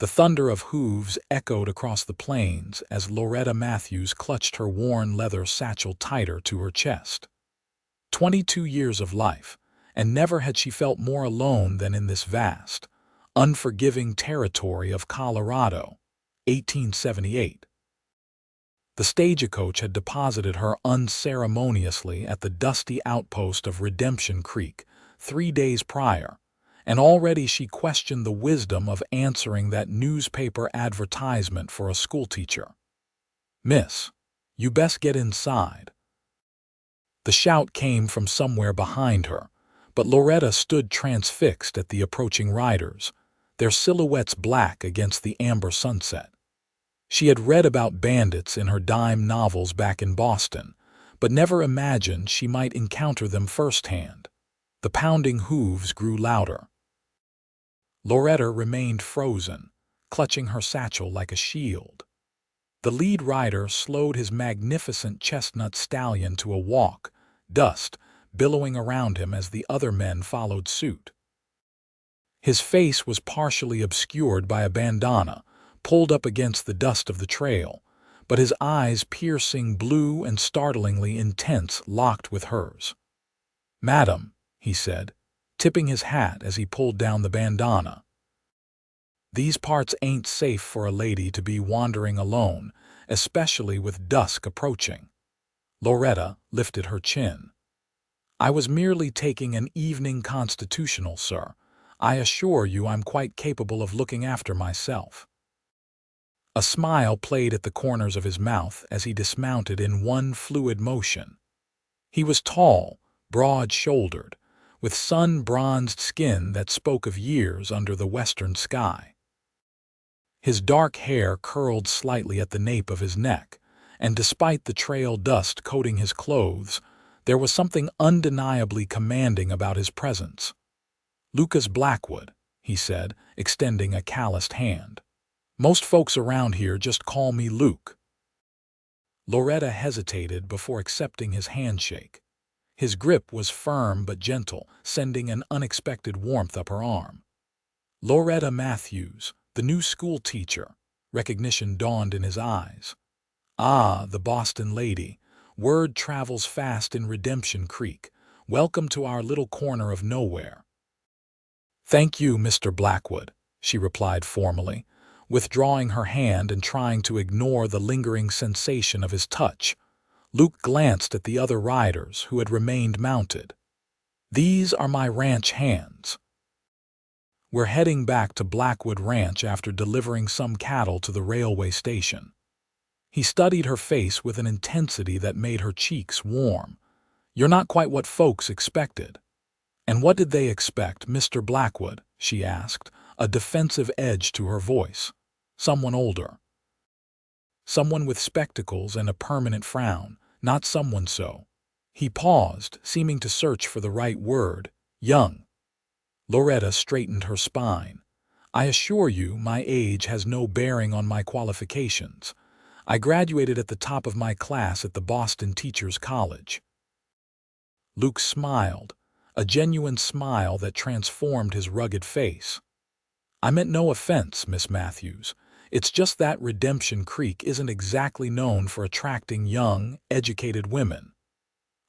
The thunder of hooves echoed across the plains as Loretta Matthews clutched her worn leather satchel tighter to her chest. 22 years of life, and never had she felt more alone than in this vast, unforgiving territory of Colorado, 1878. The stagecoach had deposited her unceremoniously at the dusty outpost of Redemption Creek 3 days prior, and already she questioned the wisdom of answering that newspaper advertisement for a schoolteacher. "Miss, you best get inside." The shout came from somewhere behind her, but Loretta stood transfixed at the approaching riders, their silhouettes black against the amber sunset. She had read about bandits in her dime novels back in Boston, but never imagined she might encounter them firsthand. The pounding hooves grew louder. Loretta remained frozen, clutching her satchel like a shield. The lead rider slowed his magnificent chestnut stallion to a walk, dust billowing around him as the other men followed suit. His face was partially obscured by a bandana, pulled up against the dust of the trail, but his eyes, piercing blue and startlingly intense, locked with hers. "Madam," he said, tipping his hat as he pulled down the bandana. "These parts ain't safe for a lady to be wandering alone, especially with dusk approaching." Loretta lifted her chin. "I was merely taking an evening constitutional, sir. I assure you I'm quite capable of looking after myself." A smile played at the corners of his mouth as he dismounted in one fluid motion. He was tall, broad-shouldered, with sun-bronzed skin that spoke of years under the western sky. His dark hair curled slightly at the nape of his neck, and despite the trail dust coating his clothes, there was something undeniably commanding about his presence. "Lucas Blackwood," he said, extending a calloused hand. "Most folks around here just call me Luke." Loretta hesitated before accepting his handshake. His grip was firm but gentle, sending an unexpected warmth up her arm. "Loretta Matthews, the new schoolteacher." Recognition dawned in his eyes. "Ah, the Boston lady. Word travels fast in Redemption Creek. Welcome to our little corner of nowhere." "Thank you, Mr. Blackwood," she replied formally, withdrawing her hand and trying to ignore the lingering sensation of his touch. Luke glanced at the other riders who had remained mounted. "These are my ranch hands. We're heading back to Blackwood Ranch after delivering some cattle to the railway station." He studied her face with an intensity that made her cheeks warm. "You're not quite what folks expected." "And what did they expect, Mr. Blackwood?" she asked, a defensive edge to her voice. "Someone older. Someone with spectacles and a permanent frown, not someone so." He paused, seeming to search for the right word. "Young." Loretta straightened her spine. "I assure you my age has no bearing on my qualifications. I graduated at the top of my class at the Boston Teachers College." Luke smiled, a genuine smile that transformed his rugged face. "I meant no offense, Miss Matthews. It's just that Redemption Creek isn't exactly known for attracting young, educated women."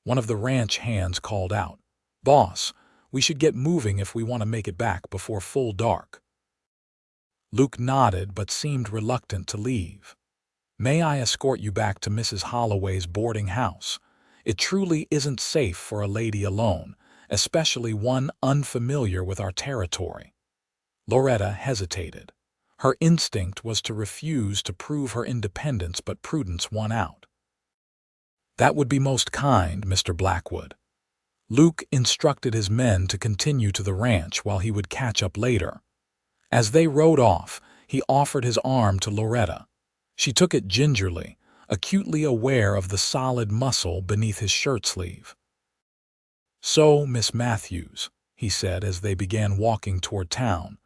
One of the ranch hands called out, "Boss, we should get moving if we want to make it back before full dark." Luke nodded but seemed reluctant to leave. "May I escort you back to Mrs. Holloway's boarding house? It truly isn't safe for a lady alone, especially one unfamiliar with our territory." Loretta hesitated. Her instinct was to refuse to prove her independence, but prudence won out. "That would be most kind, Mr. Blackwood." Luke instructed his men to continue to the ranch while he would catch up later. As they rode off, he offered his arm to Loretta. She took it gingerly, acutely aware of the solid muscle beneath his shirt sleeve. "So, Miss Matthews," he said as they began walking toward town,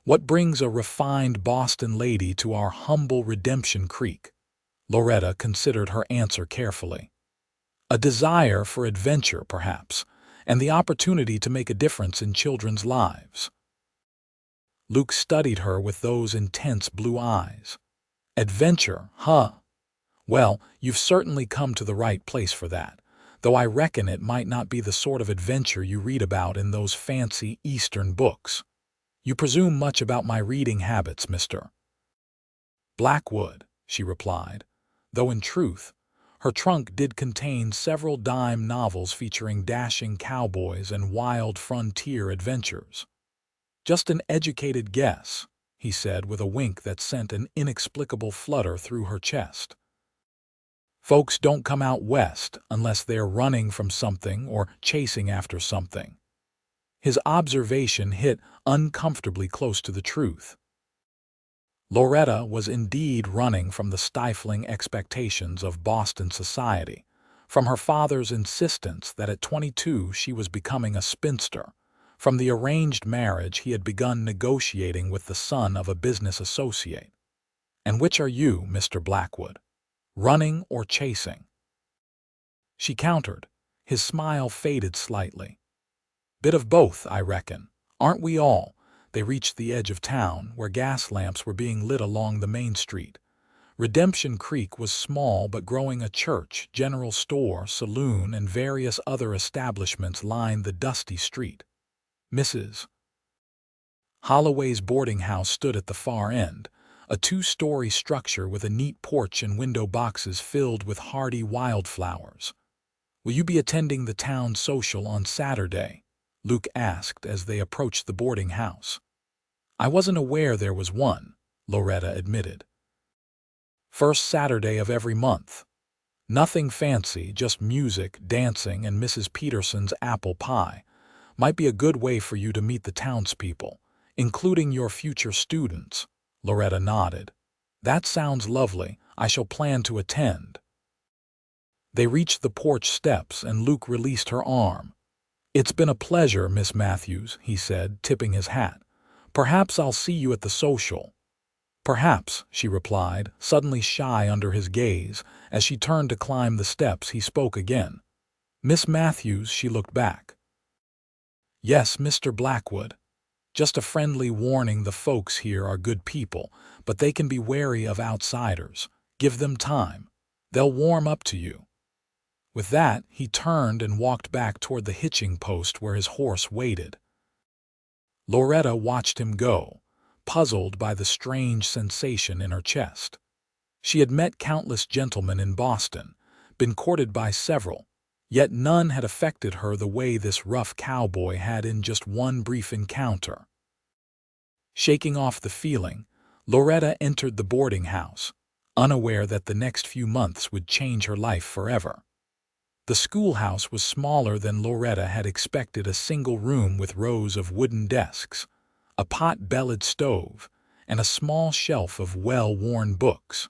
"what brings a refined Boston lady to our humble Redemption Creek?" Loretta considered her answer carefully. "A desire for adventure, perhaps, and the opportunity to make a difference in children's lives." Luke studied her with those intense blue eyes. Adventure, huh? Well, you've certainly come to the right place for that, though I reckon it might not be the sort of adventure you read about in those fancy Eastern books. You presume much about my reading habits, Mr. Blackwood, she replied, though in truth, her trunk did contain several dime novels featuring dashing cowboys and wild frontier adventures. Just an educated guess, he said with a wink that sent an inexplicable flutter through her chest. Folks don't come out west unless they're running from something or chasing after something. His observation hit uncomfortably close to the truth. Loretta was indeed running from the stifling expectations of Boston society, from her father's insistence that at 22 she was becoming a spinster, from the arranged marriage he had begun negotiating with the son of a business associate. And which are you, Mr. Blackwood? Running or chasing? She countered. His smile faded slightly. Bit of both, I reckon. Aren't we all? They reached the edge of town, where gas lamps were being lit along the main street. Redemption Creek was small but growing. A church, general store, saloon, and various other establishments lined the dusty street. Mrs. Holloway's boarding house stood at the far end, a two-story structure with a neat porch and window boxes filled with hardy wildflowers. "Will you be attending the town social on Saturday?" Luke asked as they approached the boarding house. "I wasn't aware there was one," Loretta admitted. "First Saturday of every month. Nothing fancy, just music, dancing, and Mrs. Peterson's apple pie. Might be a good way for you to meet the townspeople, including your future students." Loretta nodded. "That sounds lovely. I shall plan to attend." They reached the porch steps and Luke released her arm. "It's been a pleasure, Miss Matthews," he said, tipping his hat. "Perhaps I'll see you at the social." "Perhaps," she replied, suddenly shy under his gaze. As she turned to climb the steps, he spoke again. "Miss Matthews," she looked back. "Yes, Mr. Blackwood. Just a friendly warning, the folks here are good people, but they can be wary of outsiders. Give them time. They'll warm up to you." With that, he turned and walked back toward the hitching post where his horse waited. Loretta watched him go, puzzled by the strange sensation in her chest. She had met countless gentlemen in Boston, been courted by several, yet none had affected her the way this rough cowboy had in just one brief encounter. Shaking off the feeling, Loretta entered the boarding house, unaware that the next few months would change her life forever. The schoolhouse was smaller than Loretta had expected, a single room with rows of wooden desks, a pot-bellied stove, and a small shelf of well-worn books.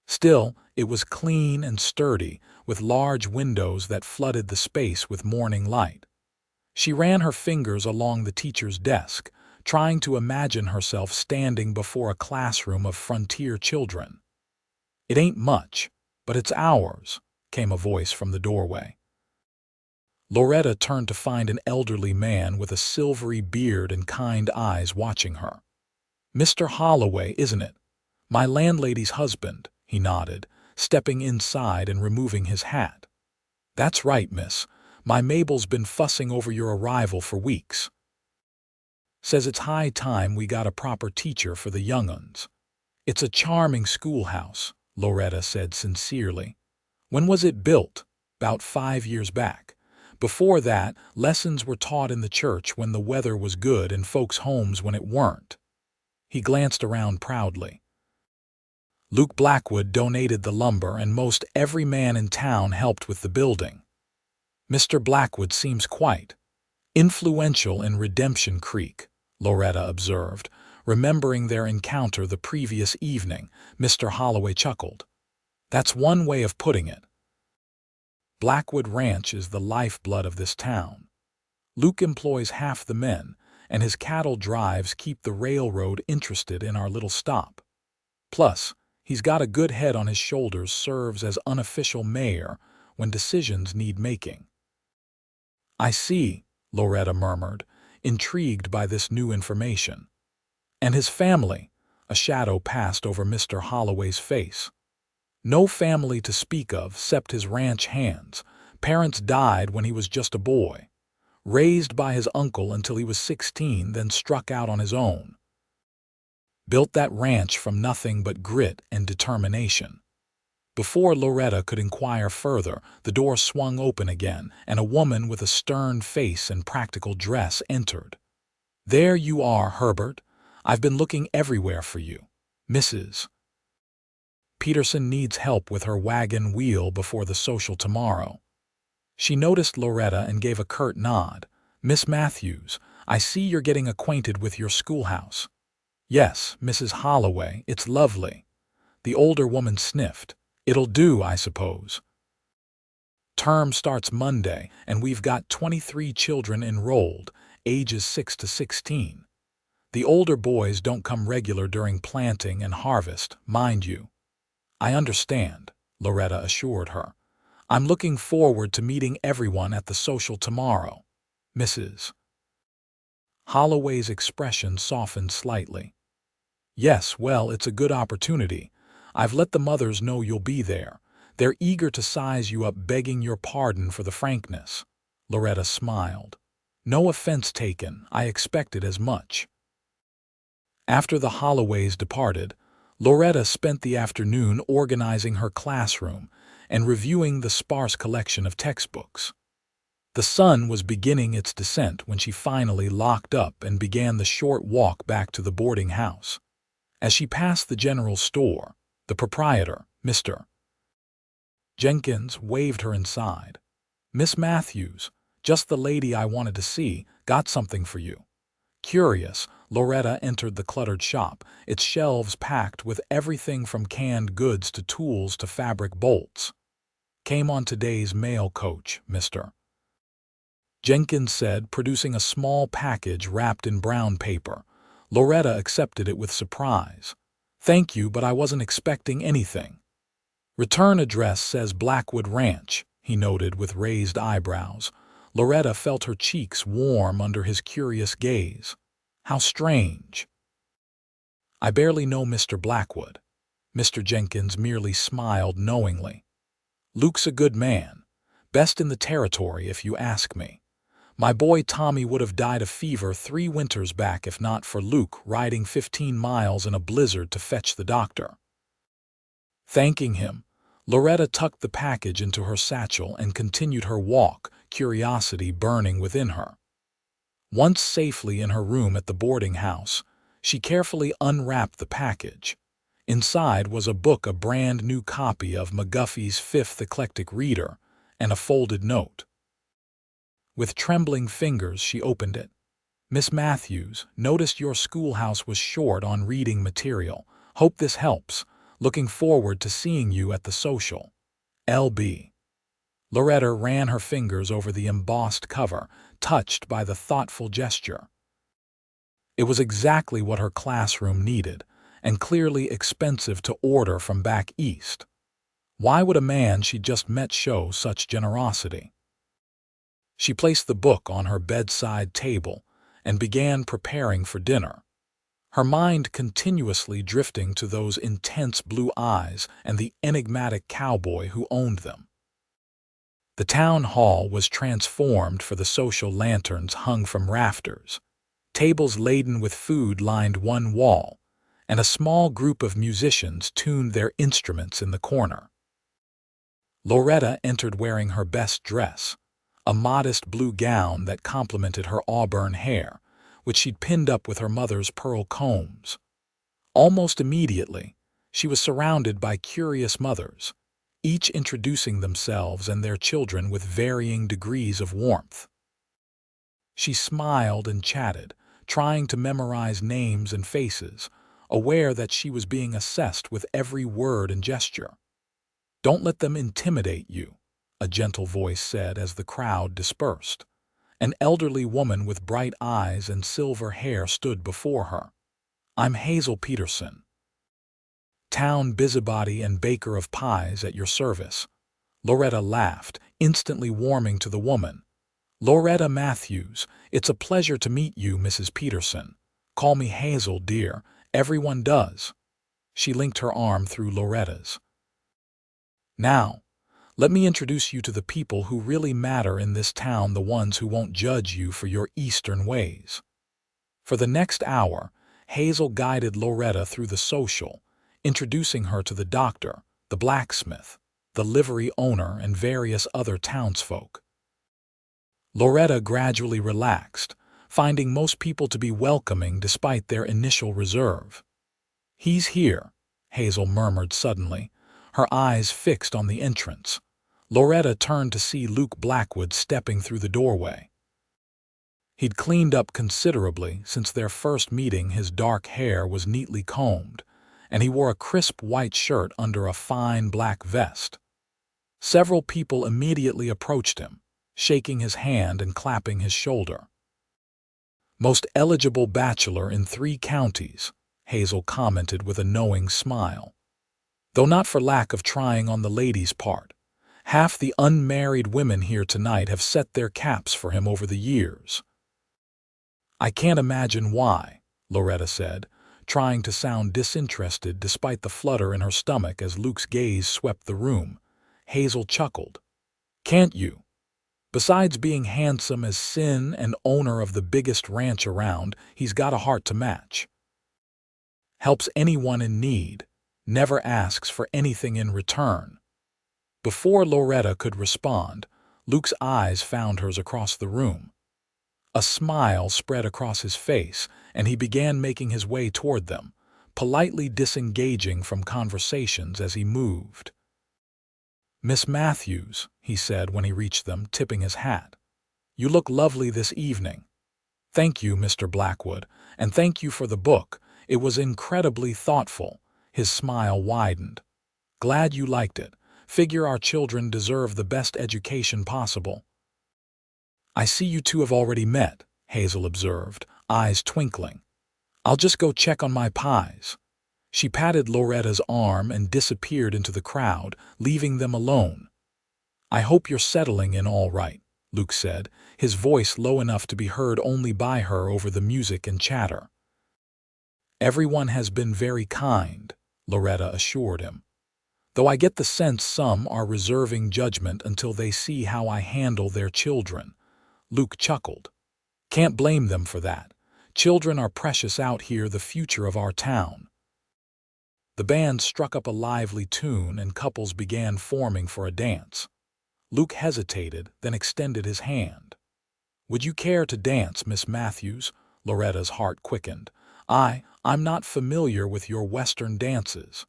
Still, it was clean and sturdy, with large windows that flooded the space with morning light. She ran her fingers along the teacher's desk, trying to imagine herself standing before a classroom of frontier children. "It ain't much, but it's ours," came a voice from the doorway. Loretta turned to find an elderly man with a silvery beard and kind eyes watching her. "Mr. Holloway, isn't it? My landlady's husband," he nodded, stepping inside and removing his hat. "That's right, miss. My Mabel's been fussing over your arrival for weeks. Says it's high time we got a proper teacher for the young uns." "It's a charming schoolhouse," Loretta said sincerely. "When was it built?" "About 5 years back. Before that, lessons were taught in the church when the weather was good and folks' homes when it weren't." He glanced around proudly. "Luke Blackwood donated the lumber and most every man in town helped with the building. Mr. Blackwood seems quite influential in Redemption Creek," Loretta observed, remembering their encounter the previous evening. Mr. Holloway chuckled. "That's one way of putting it. Blackwood Ranch is the lifeblood of this town. Luke employs half the men, and his cattle drives keep the railroad interested in our little stop. Plus, he's got a good head on his shoulders, serves as unofficial mayor when decisions need making." "I see," Loretta murmured, intrigued by this new information. And his family? A shadow passed over Mr. Holloway's face. No family to speak of, except his ranch hands. Parents died when he was just a boy. Raised by his uncle until he was 16, then struck out on his own. Built that ranch from nothing but grit and determination. Before Loretta could inquire further, the door swung open again, and a woman with a stern face and practical dress entered. "There you are, Herbert. I've been looking everywhere for you. Mrs. Peterson needs help with her wagon wheel before the social tomorrow." She noticed Loretta and gave a curt nod. "Miss Matthews, I see you're getting acquainted with your schoolhouse." "Yes, Mrs. Holloway, it's lovely." The older woman sniffed. "It'll do, I suppose. Term starts Monday, and we've got 23 children enrolled, ages 6 to 16. The older boys don't come regular during planting and harvest, mind you." "I understand," Loretta assured her. "I'm looking forward to meeting everyone at the social tomorrow." Mrs. Holloway's expression softened slightly. "Yes, well, it's a good opportunity. I've let the mothers know you'll be there. They're eager to size you up, begging your pardon for the frankness." Loretta smiled. "No offense taken, I expected as much." After the Holloways departed, Loretta spent the afternoon organizing her classroom and reviewing the sparse collection of textbooks. The sun was beginning its descent when she finally locked up and began the short walk back to the boarding house. As she passed the general store, the proprietor, Mr. Jenkins, waved her inside. "Miss Matthews, just the lady I wanted to see, got something for you." Curious, Loretta entered the cluttered shop, its shelves packed with everything from canned goods to tools to fabric bolts. "Came on today's mail coach, Mr. Jenkins said, producing a small package wrapped in brown paper. Loretta accepted it with surprise. "Thank you, but I wasn't expecting anything." "Return address says Blackwood Ranch," he noted with raised eyebrows. Loretta felt her cheeks warm under his curious gaze. How strange. "I barely know Mr. Blackwood." Mr. Jenkins merely smiled knowingly. "Luke's a good man. Best in the territory, if you ask me. My boy Tommy would have died of fever 3 winters back if not for Luke riding 15 miles in a blizzard to fetch the doctor." Thanking him, Loretta tucked the package into her satchel and continued her walk, curiosity burning within her. Once safely in her room at the boarding house, she carefully unwrapped the package. Inside was a book, a brand new copy of McGuffey's Fifth Eclectic Reader, and a folded note. With trembling fingers she opened it. "Miss Matthews, noticed your schoolhouse was short on reading material. Hope this helps. Looking forward to seeing you at the social. L.B." Loretta ran her fingers over the embossed cover, touched by the thoughtful gesture. It was exactly what her classroom needed, and clearly expensive to order from back east. Why would a man she'd just met show such generosity? She placed the book on her bedside table and began preparing for dinner, her mind continuously drifting to those intense blue eyes and the enigmatic cowboy who owned them. The town hall was transformed for the social lanterns hung from rafters. Tables laden with food lined one wall, and a small group of musicians tuned their instruments in the corner. Loretta entered wearing her best dress, a modest blue gown that complemented her auburn hair, which she'd pinned up with her mother's pearl combs. Almost immediately, she was surrounded by curious mothers, each introducing themselves and their children with varying degrees of warmth. She smiled and chatted, trying to memorize names and faces, aware that she was being assessed with every word and gesture. "Don't let them intimidate you," a gentle voice said as the crowd dispersed. An elderly woman with bright eyes and silver hair stood before her. "I'm Hazel Peterson, town busybody and baker of pies at your service." Loretta laughed, instantly warming to the woman. Loretta Matthews, it's a pleasure to meet you, Mrs. Peterson. Call me Hazel, dear. Everyone does. She linked her arm through Loretta's. Now, let me introduce you to the people who really matter in this town, the ones who won't judge you for your Eastern ways. For the next hour, Hazel guided Loretta through the social, introducing her to the doctor, the blacksmith, the livery owner, and various other townsfolk. Loretta gradually relaxed, finding most people to be welcoming despite their initial reserve. "He's here," Hazel murmured suddenly, her eyes fixed on the entrance. Loretta turned to see Luke Blackwood stepping through the doorway. He'd cleaned up considerably since their first meeting. His dark hair was neatly combed, and he wore a crisp white shirt under a fine black vest. Several people immediately approached him, shaking his hand and clapping his shoulder. "Most eligible bachelor in 3 counties," Hazel commented with a knowing smile. Though not for lack of trying on the ladies' part. Half the unmarried women here tonight have set their caps for him over the years. "I can't imagine why," Loretta said, trying to sound disinterested despite the flutter in her stomach as Luke's gaze swept the room. Hazel chuckled. "Can't you? Besides being handsome as sin and owner of the biggest ranch around, he's got a heart to match. Helps anyone in need, never asks for anything in return." Before Loretta could respond, Luke's eyes found hers across the room. A smile spread across his face, and he began making his way toward them, politely disengaging from conversations as he moved. "Miss Matthews," he said when he reached them, tipping his hat. "You look lovely this evening." "Thank you, Mr. Blackwood, and thank you for the book. It was incredibly thoughtful." His smile widened. "Glad you liked it. Figure our children deserve the best education possible." "I see you two have already met," Hazel observed, eyes twinkling. "I'll just go check on my pies." She patted Loretta's arm and disappeared into the crowd, leaving them alone. "I hope you're settling in all right," Luke said, his voice low enough to be heard only by her over the music and chatter. "Everyone has been very kind," Loretta assured him. "Though I get the sense some are reserving judgment until they see how I handle their children." Luke chuckled. "Can't blame them for that. Children are precious out here, the future of our town." The band struck up a lively tune and couples began forming for a dance. Luke hesitated, then extended his hand. "Would you care to dance, Miss Matthews?" Loretta's heart quickened. I'm not familiar with your Western dances.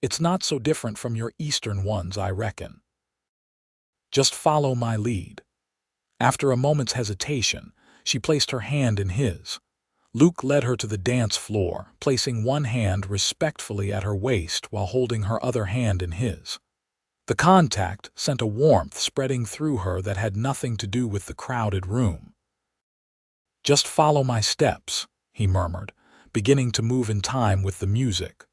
It's not so different from your Eastern ones, I reckon." "Just follow my lead." After a moment's hesitation, she placed her hand in his. Luke led her to the dance floor, placing one hand respectfully at her waist while holding her other hand in his. The contact sent a warmth spreading through her that had nothing to do with the crowded room. "Just follow my steps," he murmured, beginning to move in time with the music.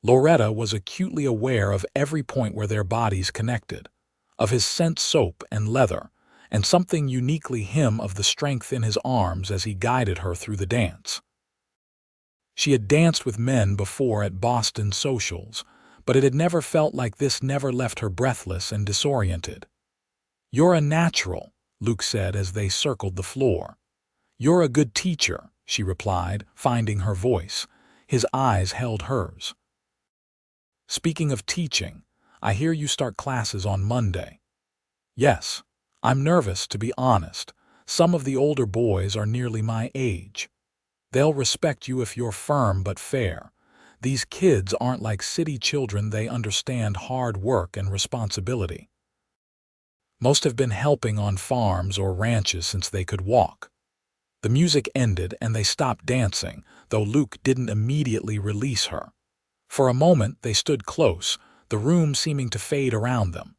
Loretta was acutely aware of every point where their bodies connected, of his scent soap and leather, and something uniquely him of the strength in his arms as he guided her through the dance. She had danced with men before at Boston socials, but it had never felt like this, never left her breathless and disoriented. "You're a natural," Luke said as they circled the floor. "You're a good teacher," she replied, finding her voice. His eyes held hers. "Speaking of teaching, I hear you start classes on Monday." "Yes. I'm nervous, to be honest. Some of the older boys are nearly my age. They'll respect you if you're firm but fair. These kids aren't like city children, they understand hard work and responsibility. Most have been helping on farms or ranches since they could walk." The music ended and they stopped dancing, though Luke didn't immediately release her. For a moment they stood close, the room seeming to fade around them.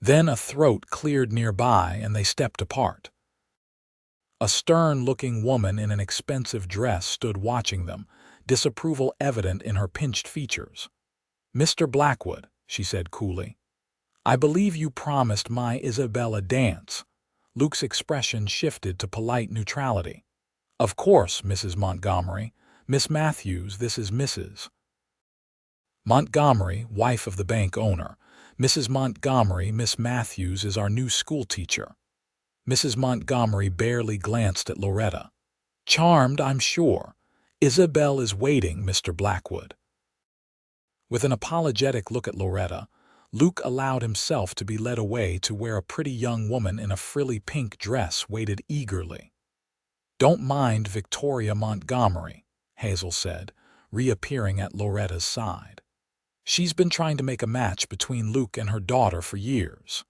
Then a throat cleared nearby and they stepped apart. A stern-looking woman in an expensive dress stood watching them, disapproval evident in her pinched features. "Mr. Blackwood," she said coolly, "I believe you promised my Isabel a dance." Luke's expression shifted to polite neutrality. "Of course, Mrs. Montgomery. Miss Matthews, this is Mrs. Montgomery, wife of the bank owner. Mrs. Montgomery, Miss Matthews is our new schoolteacher." Mrs. Montgomery barely glanced at Loretta. "Charmed, I'm sure. Isabel is waiting, Mr. Blackwood." With an apologetic look at Loretta, Luke allowed himself to be led away to where a pretty young woman in a frilly pink dress waited eagerly. "Don't mind Victoria Montgomery," Hazel said, reappearing at Loretta's side. "She's been trying to make a match between Luke and her daughter for years."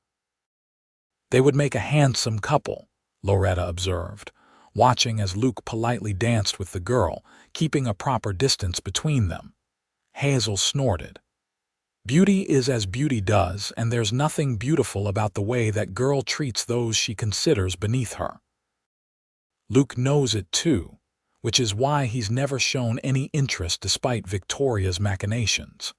"They would make a handsome couple," Loretta observed, watching as Luke politely danced with the girl, keeping a proper distance between them. Hazel snorted. "Beauty is as beauty does, and there's nothing beautiful about the way that girl treats those she considers beneath her. Luke knows it too, which is why he's never shown any interest despite Victoria's machinations."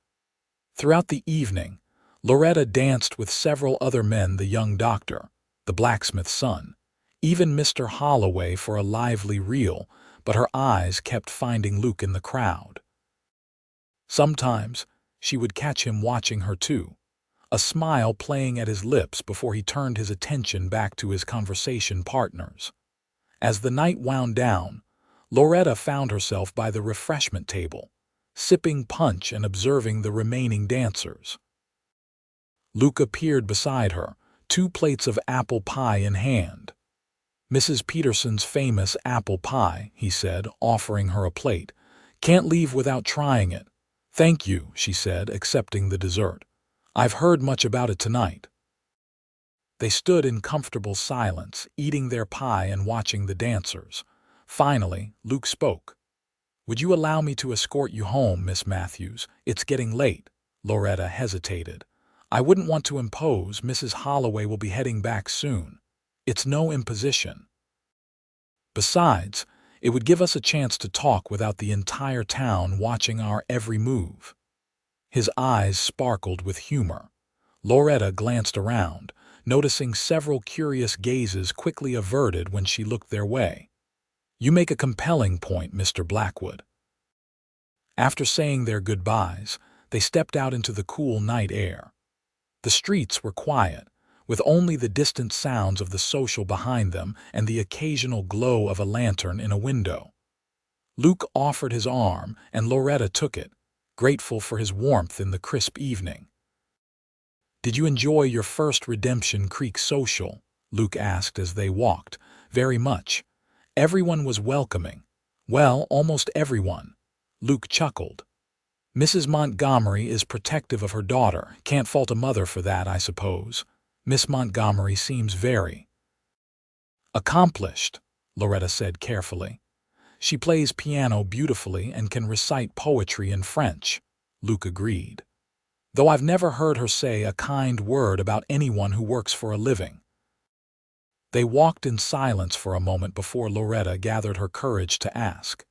Throughout the evening, Loretta danced with several other men, the young doctor, the blacksmith's son, even Mr. Holloway for a lively reel, but her eyes kept finding Luke in the crowd. Sometimes she would catch him watching her too, a smile playing at his lips before he turned his attention back to his conversation partners. As the night wound down, Loretta found herself by the refreshment table, sipping punch and observing the remaining dancers. Luke appeared beside her, 2 plates of apple pie in hand. "Mrs. Peterson's famous apple pie," he said, offering her a plate. "Can't leave without trying it." "Thank you," she said, accepting the dessert. "I've heard much about it tonight." They stood in comfortable silence, eating their pie and watching the dancers. Finally, Luke spoke. "Would you allow me to escort you home, Miss Matthews? It's getting late." Loretta hesitated. "I wouldn't want to impose. Mrs. Holloway will be heading back soon." "It's no imposition. Besides, it would give us a chance to talk without the entire town watching our every move." His eyes sparkled with humor. Loretta glanced around, noticing several curious gazes quickly averted when she looked their way. "You make a compelling point, Mr. Blackwood." After saying their goodbyes, they stepped out into the cool night air. The streets were quiet, with only the distant sounds of the social behind them and the occasional glow of a lantern in a window. Luke offered his arm, and Loretta took it, grateful for his warmth in the crisp evening. "Did you enjoy your first Redemption Creek social?" Luke asked as they walked. "Very much. Everyone was welcoming." "Well, almost everyone." Luke chuckled. "Mrs. Montgomery is protective of her daughter. Can't fault a mother for that, I suppose. Miss Montgomery seems very accomplished," Loretta said carefully. "She plays piano beautifully and can recite poetry in French," Luke agreed. "Though I've never heard her say a kind word about anyone who works for a living." They walked in silence for a moment before Loretta gathered her courage to ask,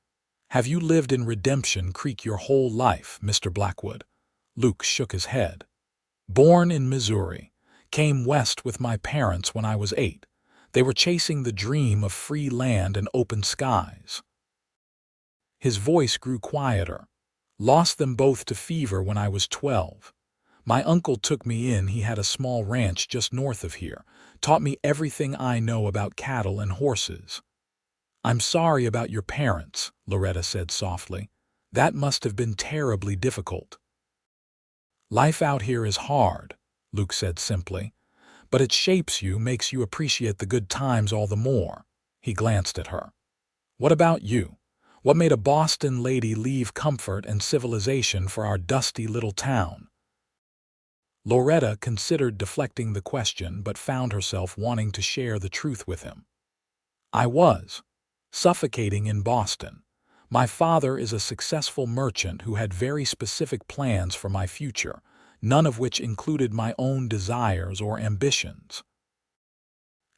"Have you lived in Redemption Creek your whole life, Mr. Blackwood?" Luke shook his head. "Born in Missouri. Came west with my parents when I was 8. They were chasing the dream of free land and open skies." His voice grew quieter. "Lost them both to fever when I was 12. My uncle took me in. He had a small ranch just north of here. Taught me everything I know about cattle and horses." "I'm sorry about your parents," Loretta said softly. "That must have been terribly difficult." "Life out here is hard," Luke said simply. "But it shapes you, makes you appreciate the good times all the more." He glanced at her. "What about you? What made a Boston lady leave comfort and civilization for our dusty little town?" Loretta considered deflecting the question but found herself wanting to share the truth with him. "I was suffocating in Boston. My father is a successful merchant who had very specific plans for my future, none of which included my own desires or ambitions."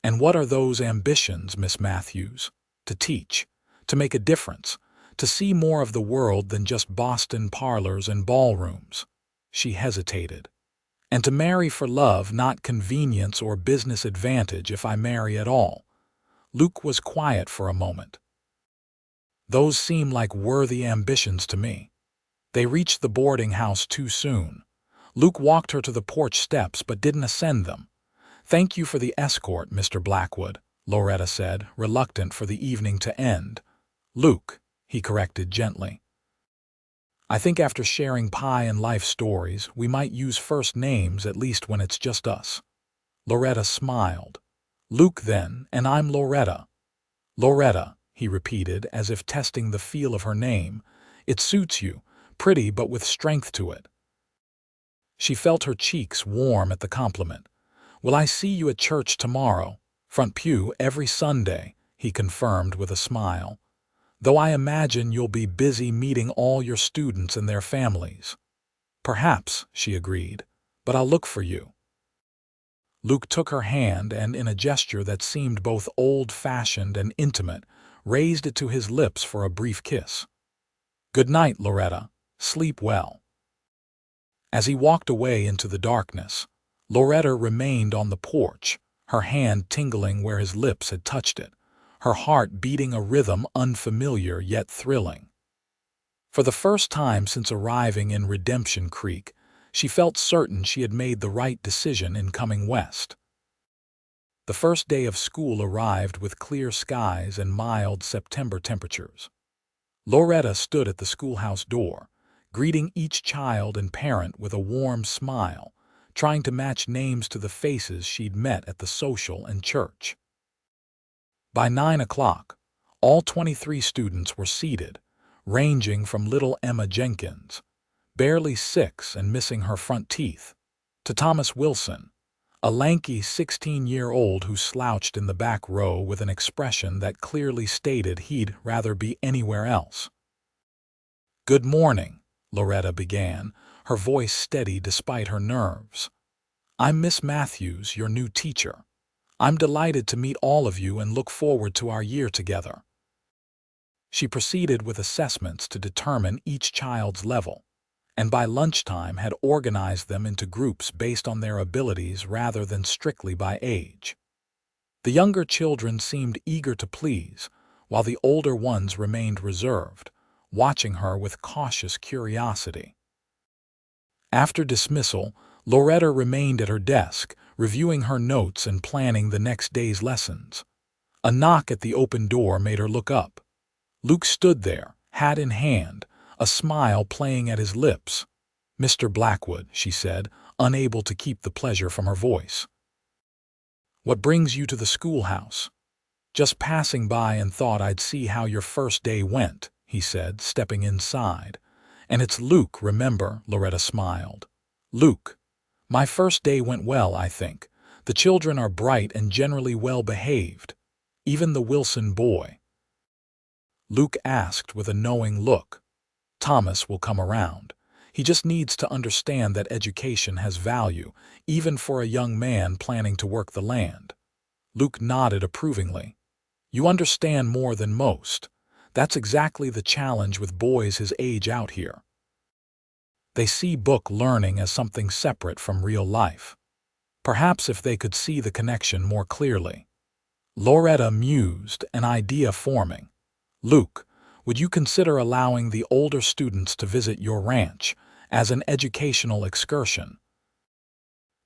"And what are those ambitions, Miss Matthews?" "To teach, to make a difference, to see more of the world than just Boston parlors and ballrooms." She hesitated. and to marry for love, not convenience or business advantage if I marry at all." Luke was quiet for a moment. "Those seem like worthy ambitions to me." They reached the boarding house too soon. Luke walked her to the porch steps but didn't ascend them. "Thank you for the escort, Mr. Blackwood," Loretta said, reluctant for the evening to end. "Luke," he corrected gently. "I think after sharing pie and life stories, we might use first names at least when it's just us." Loretta smiled. "Luke then, and I'm Loretta." "Loretta," he repeated, as if testing the feel of her name. "It suits you, pretty but with strength to it." She felt her cheeks warm at the compliment. "Will I see you at church tomorrow? Front pew every Sunday," he confirmed with a smile. "Though I imagine you'll be busy meeting all your students and their families." "Perhaps," she agreed, "but I'll look for you." Luke took her hand and, in a gesture that seemed both old-fashioned and intimate, raised it to his lips for a brief kiss. "Good night, Loretta. Sleep well." As he walked away into the darkness, Loretta remained on the porch, her hand tingling where his lips had touched it, her heart beating a rhythm unfamiliar yet thrilling. For the first time since arriving in Redemption Creek, she felt certain she had made the right decision in coming west. The first day of school arrived with clear skies and mild September temperatures. Loretta stood at the schoolhouse door, greeting each child and parent with a warm smile, trying to match names to the faces she'd met at the social and church. By 9 o'clock, all 23 students were seated, ranging from little Emma Jenkins, barely 6 and missing her front teeth, to Thomas Wilson, a lanky 16-year-old who slouched in the back row with an expression that clearly stated he'd rather be anywhere else. "Good morning," Loretta began, her voice steady despite her nerves. "I'm Miss Matthews, your new teacher. I'm delighted to meet all of you and look forward to our year together." She proceeded with assessments to determine each child's level, and by lunchtime had organized them into groups based on their abilities rather than strictly by age. The younger children seemed eager to please, while the older ones remained reserved, watching her with cautious curiosity. After dismissal, Loretta remained at her desk, reviewing her notes and planning the next day's lessons. A knock at the open door made her look up. Luke stood there, hat in hand, a smile playing at his lips. "Mr. Blackwood," she said, unable to keep the pleasure from her voice. "What brings you to the schoolhouse?" "Just passing by and thought I'd see how your first day went," he said, stepping inside. "And it's Luke, remember?" Loretta smiled. "Luke. My first day went well, I think. The children are bright and generally well behaved. Even the Wilson boy." Luke asked with a knowing look. "Thomas will come around. He just needs to understand that education has value, even for a young man planning to work the land." Luke nodded approvingly. "You understand more than most. That's exactly the challenge with boys his age out here. They see book learning as something separate from real life. Perhaps if they could see the connection more clearly." Loretta mused, an idea forming. "Luke, would you consider allowing the older students to visit your ranch as an educational excursion?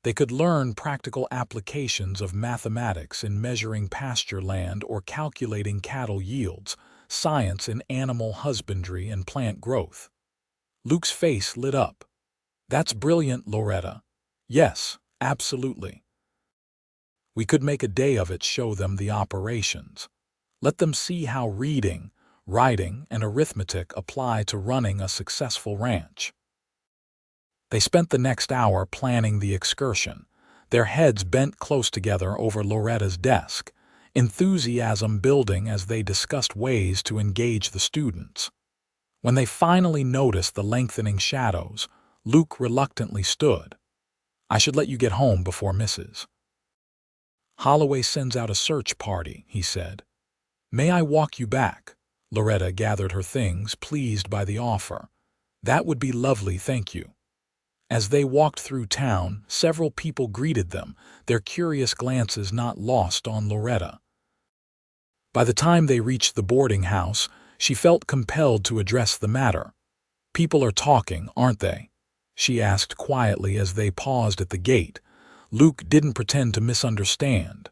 They could learn practical applications of mathematics in measuring pasture land or calculating cattle yields, science in animal husbandry and plant growth." Luke's face lit up. "That's brilliant, Loretta. Yes, absolutely. We could make a day of it, show them the operations. Let them see how reading, writing, and arithmetic apply to running a successful ranch." They spent the next hour planning the excursion, their heads bent close together over Loretta's desk, enthusiasm building as they discussed ways to engage the students. When they finally noticed the lengthening shadows, Luke reluctantly stood. "I should let you get home before Mrs. Holloway sends out a search party," he said. "May I walk you back?" Loretta gathered her things, pleased by the offer. "That would be lovely, thank you." As they walked through town, several people greeted them, their curious glances not lost on Loretta. By the time they reached the boarding house, she felt compelled to address the matter. "People are talking, aren't they?" she asked quietly as they paused at the gate. Luke didn't pretend to misunderstand.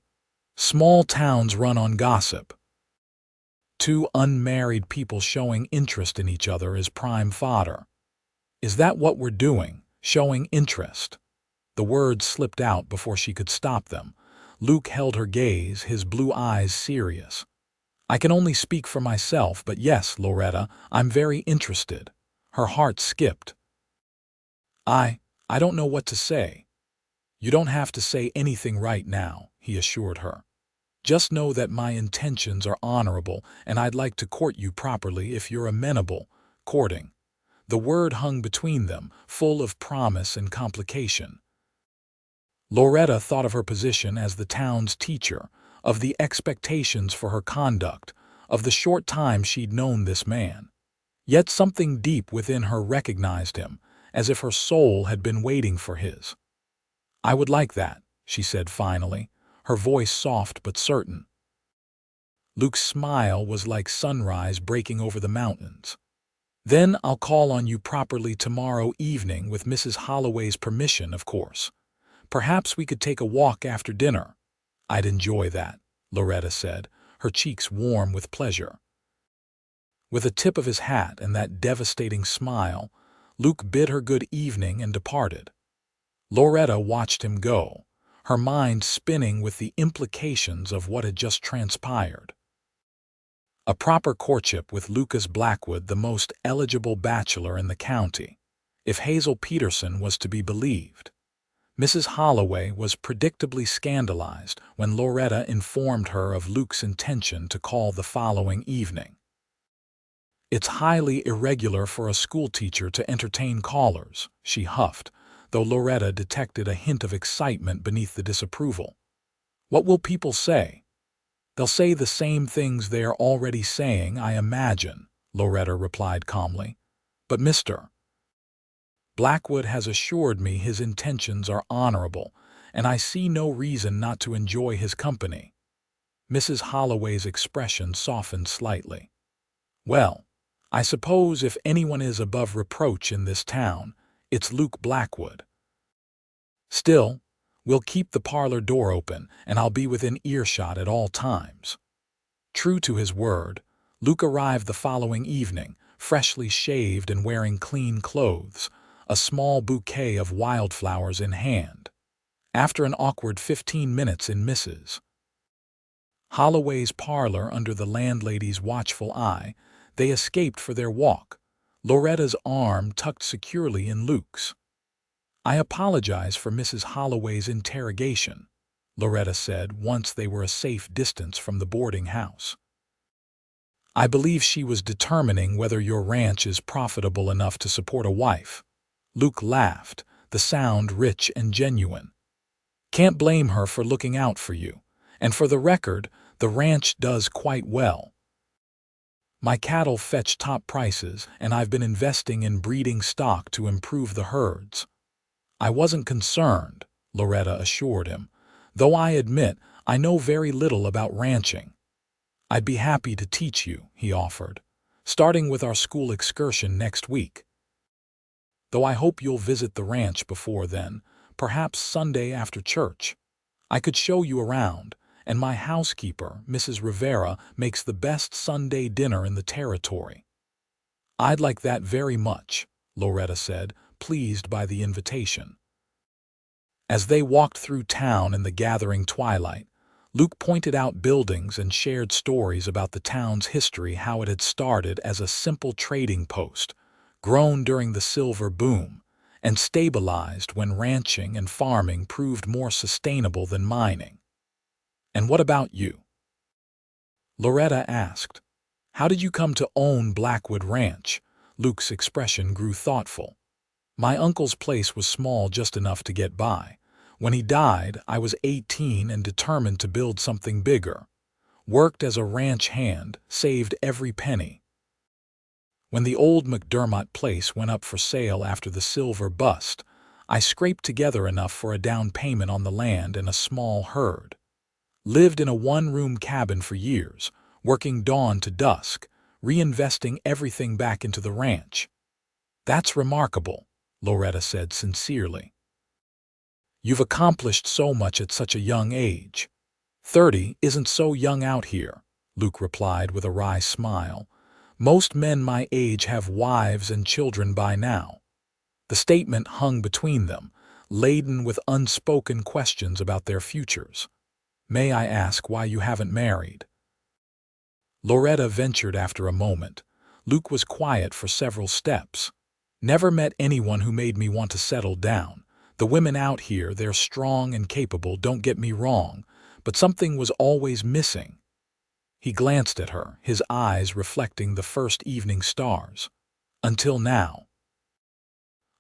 Small towns run on gossip. Two unmarried people showing interest in each other is prime fodder. "Is that what we're doing? Showing interest?" The words slipped out before she could stop them. Luke held her gaze, his blue eyes serious. "I can only speak for myself, but yes, Loretta, I'm very interested." Her heart skipped. I don't know what to say." "You don't have to say anything right now," he assured her. "Just know that my intentions are honorable, and I'd like to court you properly if you're amenable." Courting. The word hung between them, full of promise and complication. Loretta thought of her position as the town's teacher, of the expectations for her conduct, of the short time she'd known this man. Yet something deep within her recognized him, as if her soul had been waiting for his. "I would like that," she said finally, her voice soft but certain. Luke's smile was like sunrise breaking over the mountains. "Then I'll call on you properly tomorrow evening with Mrs. Holloway's permission, of course. Perhaps we could take a walk after dinner." "I'd enjoy that," Loretta said, her cheeks warm with pleasure. With a tip of his hat and that devastating smile, Luke bid her good evening and departed. Loretta watched him go, her mind spinning with the implications of what had just transpired. A proper courtship with Lucas Blackwood, the most eligible bachelor in the county, if Hazel Peterson was to be believed. Mrs. Holloway was predictably scandalized when Loretta informed her of Luke's intention to call the following evening. "It's highly irregular for a schoolteacher to entertain callers," she huffed, though Loretta detected a hint of excitement beneath the disapproval. "What will people say?" "They'll say the same things they are already saying, I imagine," Loretta replied calmly. "But Mr. Blackwood has assured me his intentions are honorable, and I see no reason not to enjoy his company." Mrs. Holloway's expression softened slightly. "Well, I suppose if anyone is above reproach in this town, it's Luke Blackwood. Still, we'll keep the parlor door open, and I'll be within earshot at all times." True to his word, Luke arrived the following evening, freshly shaved and wearing clean clothes, a small bouquet of wildflowers in hand. After an awkward 15 minutes in Mrs. Holloway's parlor under the landlady's watchful eye, they escaped for their walk, Loretta's arm tucked securely in Luke's. "I apologize for Mrs. Holloway's interrogation," Loretta said once they were a safe distance from the boarding house. "I believe she was determining whether your ranch is profitable enough to support a wife." Luke laughed, the sound rich and genuine. "Can't blame her for looking out for you. And for the record, the ranch does quite well. My cattle fetch top prices, and I've been investing in breeding stock to improve the herds." "I wasn't concerned," Loretta assured him, "though I admit I know very little about ranching." "I'd be happy to teach you," he offered, "starting with our school excursion next week. Though I hope you'll visit the ranch before then, perhaps Sunday after church. I could show you around, and my housekeeper, Mrs. Rivera, makes the best Sunday dinner in the territory." "I'd like that very much," Loretta said, pleased by the invitation. As they walked through town in the gathering twilight, Luke pointed out buildings and shared stories about the town's history, how it had started as a simple trading post, grown during the silver boom, and stabilized when ranching and farming proved more sustainable than mining. "And what about you?" Loretta asked. "How did you come to own Blackwood Ranch?" Luke's expression grew thoughtful. "My uncle's place was small, just enough to get by. When he died, I was 18 and determined to build something bigger. Worked as a ranch hand, saved every penny. When the old McDermott place went up for sale after the silver bust, I scraped together enough for a down payment on the land and a small herd. Lived in a one-room cabin for years, working dawn to dusk, reinvesting everything back into the ranch. That's remarkable, Loretta said sincerely. You've accomplished so much at such a young age. 30 isn't so young out here, Luke replied with a wry smile. Most men my age have wives and children by now. The statement hung between them, laden with unspoken questions about their futures. May I ask why you haven't married? Loretta ventured after a moment. Luke was quiet for several steps. Never met anyone who made me want to settle down. The women out here, they're strong and capable, don't get me wrong, but something was always missing. He glanced at her, his eyes reflecting the first evening stars. Until now.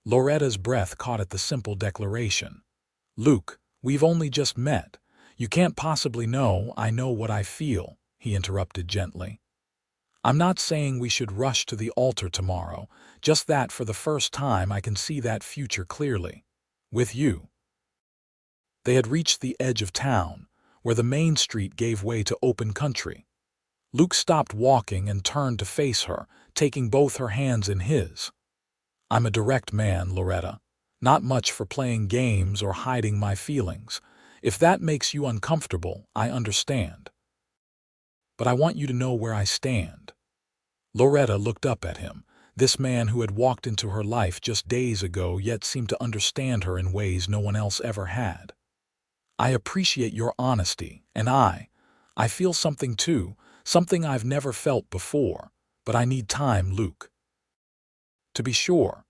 Loretta's breath caught at the simple declaration. Luke, we've only just met. You can't possibly know I know what I feel, he interrupted gently. I'm not saying we should rush to the altar tomorrow, just that for the first time I can see that future clearly. With you. They had reached the edge of town, where the main street gave way to open country. Luke stopped walking and turned to face her, taking both her hands in his. I'm a direct man, Loretta. Not much for playing games or hiding my feelings. If that makes you uncomfortable, I understand. But I want you to know where I stand. Loretta looked up at him, this man who had walked into her life just days ago yet seemed to understand her in ways no one else ever had. I appreciate your honesty, and I feel something too, something I've never felt before, but I need time, Luke. To be sure.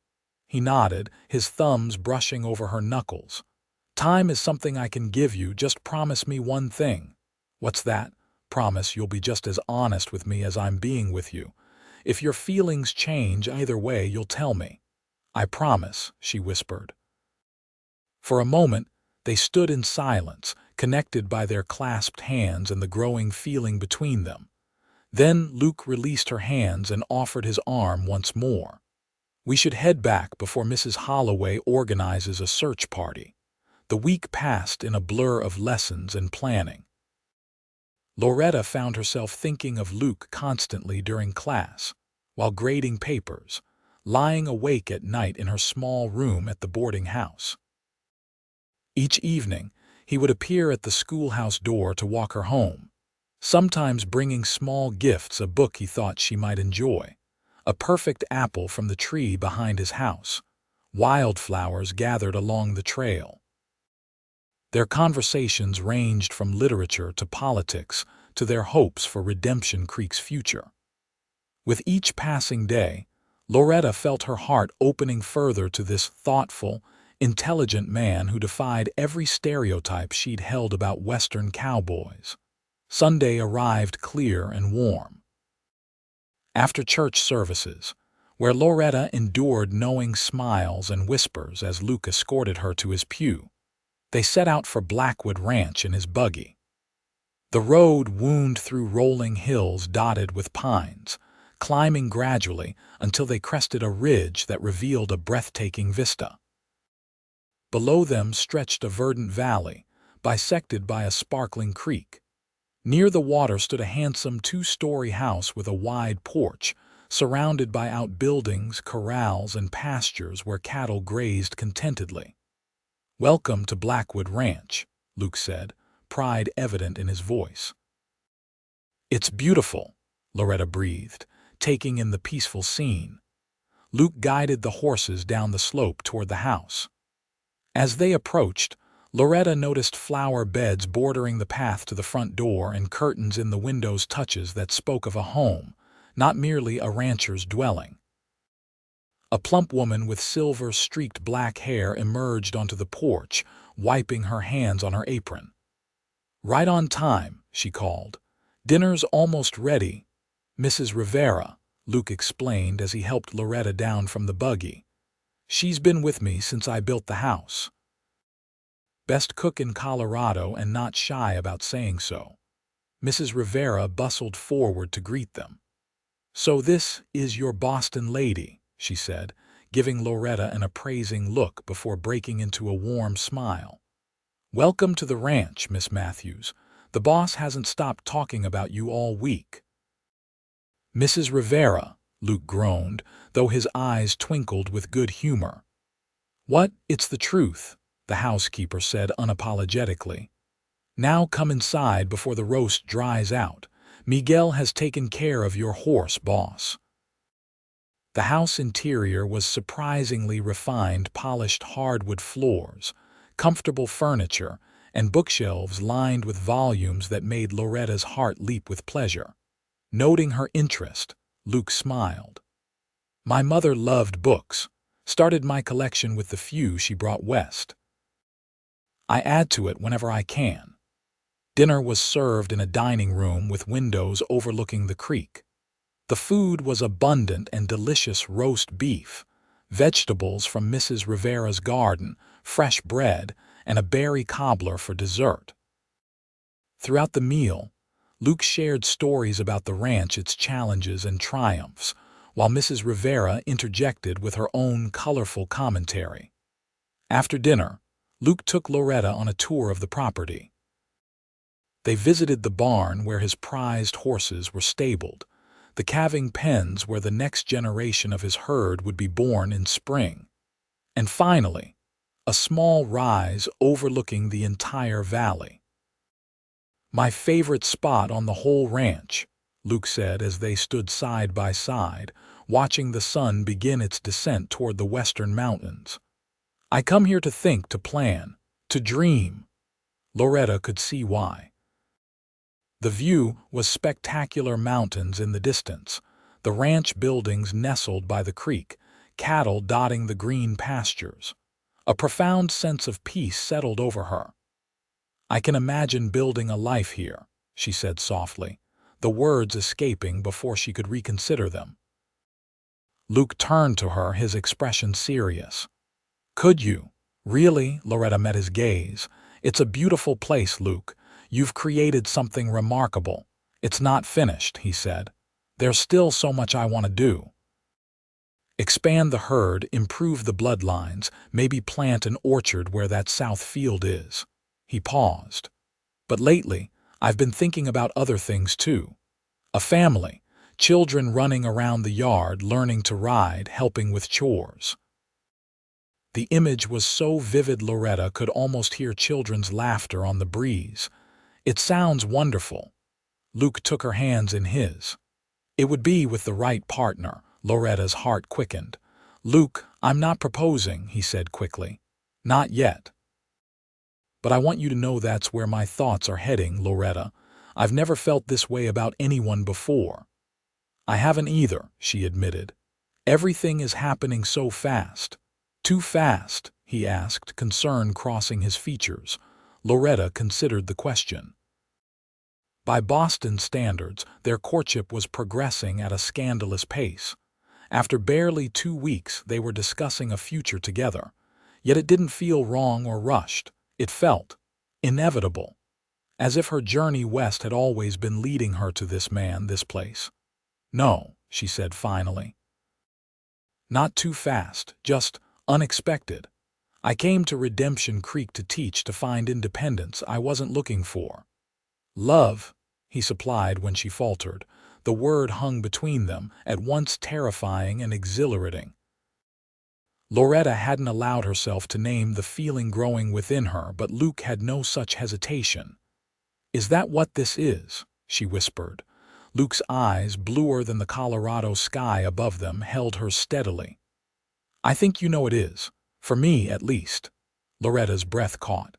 He nodded, his thumbs brushing over her knuckles. Time is something I can give you, just promise me one thing. What's that? Promise you'll be just as honest with me as I'm being with you. If your feelings change either way, you'll tell me. I promise, she whispered. For a moment, they stood in silence, connected by their clasped hands and the growing feeling between them. Then Luke released her hands and offered his arm once more. We should head back before Mrs. Holloway organizes a search party. The week passed in a blur of lessons and planning. Loretta found herself thinking of Luke constantly during class, while grading papers, lying awake at night in her small room at the boarding house. Each evening, he would appear at the schoolhouse door to walk her home, sometimes bringing small gifts, a book he thought she might enjoy, a perfect apple from the tree behind his house, wildflowers gathered along the trail. Their conversations ranged from literature to politics to their hopes for Redemption Creek's future. With each passing day, Loretta felt her heart opening further to this thoughtful, intelligent man who defied every stereotype she'd held about Western cowboys. Sunday arrived clear and warm. After church services, where Loretta endured knowing smiles and whispers as Luke escorted her to his pew, they set out for Blackwood Ranch in his buggy. The road wound through rolling hills dotted with pines, climbing gradually until they crested a ridge that revealed a breathtaking vista. Below them stretched a verdant valley, bisected by a sparkling creek. Near the water stood a handsome two-story house with a wide porch, surrounded by outbuildings, corrals, and pastures where cattle grazed contentedly. "Welcome to Blackwood Ranch," Luke said, pride evident in his voice. "It's beautiful," Loretta breathed, taking in the peaceful scene. Luke guided the horses down the slope toward the house. As they approached, Loretta noticed flower beds bordering the path to the front door and curtains in the windows, touches that spoke of a home, not merely a rancher's dwelling. A plump woman with silver-streaked black hair emerged onto the porch, wiping her hands on her apron. "Right on time," she called. "Dinner's almost ready." "Mrs. Rivera," Luke explained as he helped Loretta down from the buggy. "She's been with me since I built the house. Best cook in Colorado and not shy about saying so." Mrs. Rivera bustled forward to greet them. "So this is your Boston lady," she said, giving Loretta an appraising look before breaking into a warm smile. "Welcome to the ranch, Miss Matthews. The boss hasn't stopped talking about you all week." "Mrs. Rivera," Luke groaned, though his eyes twinkled with good humor. "What? It's the truth," the housekeeper said unapologetically. "Now come inside before the roast dries out. Miguel has taken care of your horse, boss." The house interior was surprisingly refined, polished hardwood floors, comfortable furniture, and bookshelves lined with volumes that made Loretta's heart leap with pleasure. Noting her interest, Luke smiled. "My mother loved books. Started my collection with the few she brought west. I add to it whenever I can." Dinner was served in a dining room with windows overlooking the creek. The food was abundant and delicious: roast beef, vegetables from Mrs. Rivera's garden, fresh bread, and a berry cobbler for dessert. Throughout the meal, Luke shared stories about the ranch, its challenges and triumphs, while Mrs. Rivera interjected with her own colorful commentary. After dinner, Luke took Loretta on a tour of the property. They visited the barn where his prized horses were stabled, the calving pens where the next generation of his herd would be born in spring, and finally, a small rise overlooking the entire valley. "My favorite spot on the whole ranch," Luke said as they stood side by side, watching the sun begin its descent toward the western mountains. "I come here to think, to plan, to dream." Loretta could see why. The view was spectacular: mountains in the distance, the ranch buildings nestled by the creek, cattle dotting the green pastures. A profound sense of peace settled over her. "I can imagine building a life here," she said softly, the words escaping before she could reconsider them. Luke turned to her, his expression serious. "Could you? Really?" Loretta met his gaze. "It's a beautiful place, Luke. You've created something remarkable. It's not finished," he said. "There's still so much I want to do. Expand the herd, improve the bloodlines, maybe plant an orchard where that south field is." He paused. "But lately, I've been thinking about other things too. A family, children running around the yard, learning to ride, helping with chores." The image was so vivid Loretta could almost hear children's laughter on the breeze. "It sounds wonderful." Luke took her hands in his. "It would be with the right partner." Loretta's heart quickened. "Luke, I'm not proposing," he said quickly. "Not yet. But I want you to know that's where my thoughts are heading, Loretta. I've never felt this way about anyone before." "I haven't either," she admitted. "Everything is happening so fast." "Too fast?" he asked, concern crossing his features. Loretta considered the question. By Boston standards, their courtship was progressing at a scandalous pace. After barely 2 weeks, they were discussing a future together. Yet it didn't feel wrong or rushed. It felt inevitable, as if her journey west had always been leading her to this man, this place. "No," she said finally. "Not too fast, just unexpected. I came to Redemption Creek to teach, to find independence I wasn't looking for." "Love," he supplied when she faltered. The word hung between them, at once terrifying and exhilarating. Loretta hadn't allowed herself to name the feeling growing within her, but Luke had no such hesitation. "Is that what this is?" she whispered. Luke's eyes, bluer than the Colorado sky above them, held her steadily. "I think you know it is. For me, at least." Loretta's breath caught.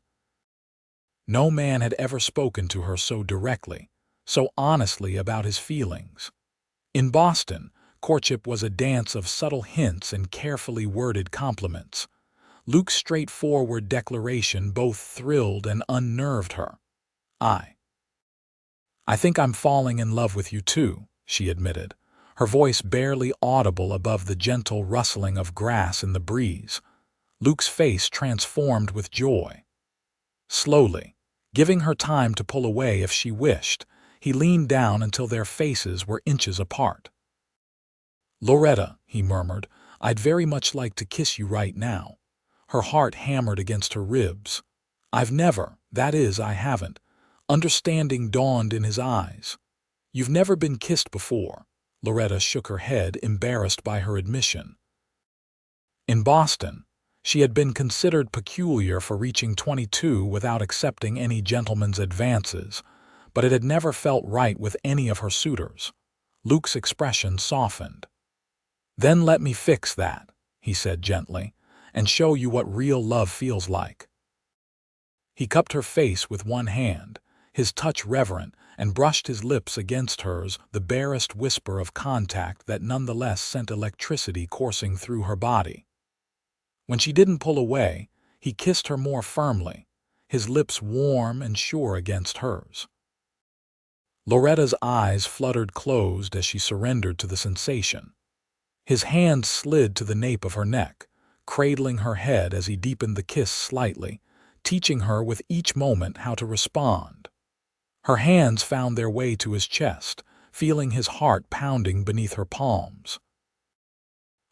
No man had ever spoken to her so directly, so honestly about his feelings. In Boston, courtship was a dance of subtle hints and carefully worded compliments. Luke's straightforward declaration both thrilled and unnerved her. I think I'm falling in love with you too," she admitted, her voice barely audible above the gentle rustling of grass in the breeze. Luke's face transformed with joy. Slowly, giving her time to pull away if she wished, he leaned down until their faces were inches apart. "Loretta," he murmured, I'd very much like to kiss you right now." Her heart hammered against her ribs. "I've never, that is, I haven't." Understanding dawned in his eyes. "You've never been kissed before." Loretta shook her head, embarrassed by her admission. In Boston, she had been considered peculiar for reaching 22 without accepting any gentleman's advances, but it had never felt right with any of her suitors. Luke's expression softened. "Then let me fix that," he said gently, "and show you what real love feels like." He cupped her face with one hand, his touch reverent, and brushed his lips against hers, the barest whisper of contact that nonetheless sent electricity coursing through her body. When she didn't pull away, he kissed her more firmly, his lips warm and sure against hers. Loretta's eyes fluttered closed as she surrendered to the sensation. His hand slid to the nape of her neck, cradling her head as he deepened the kiss slightly, teaching her with each moment how to respond. Her hands found their way to his chest, feeling his heart pounding beneath her palms.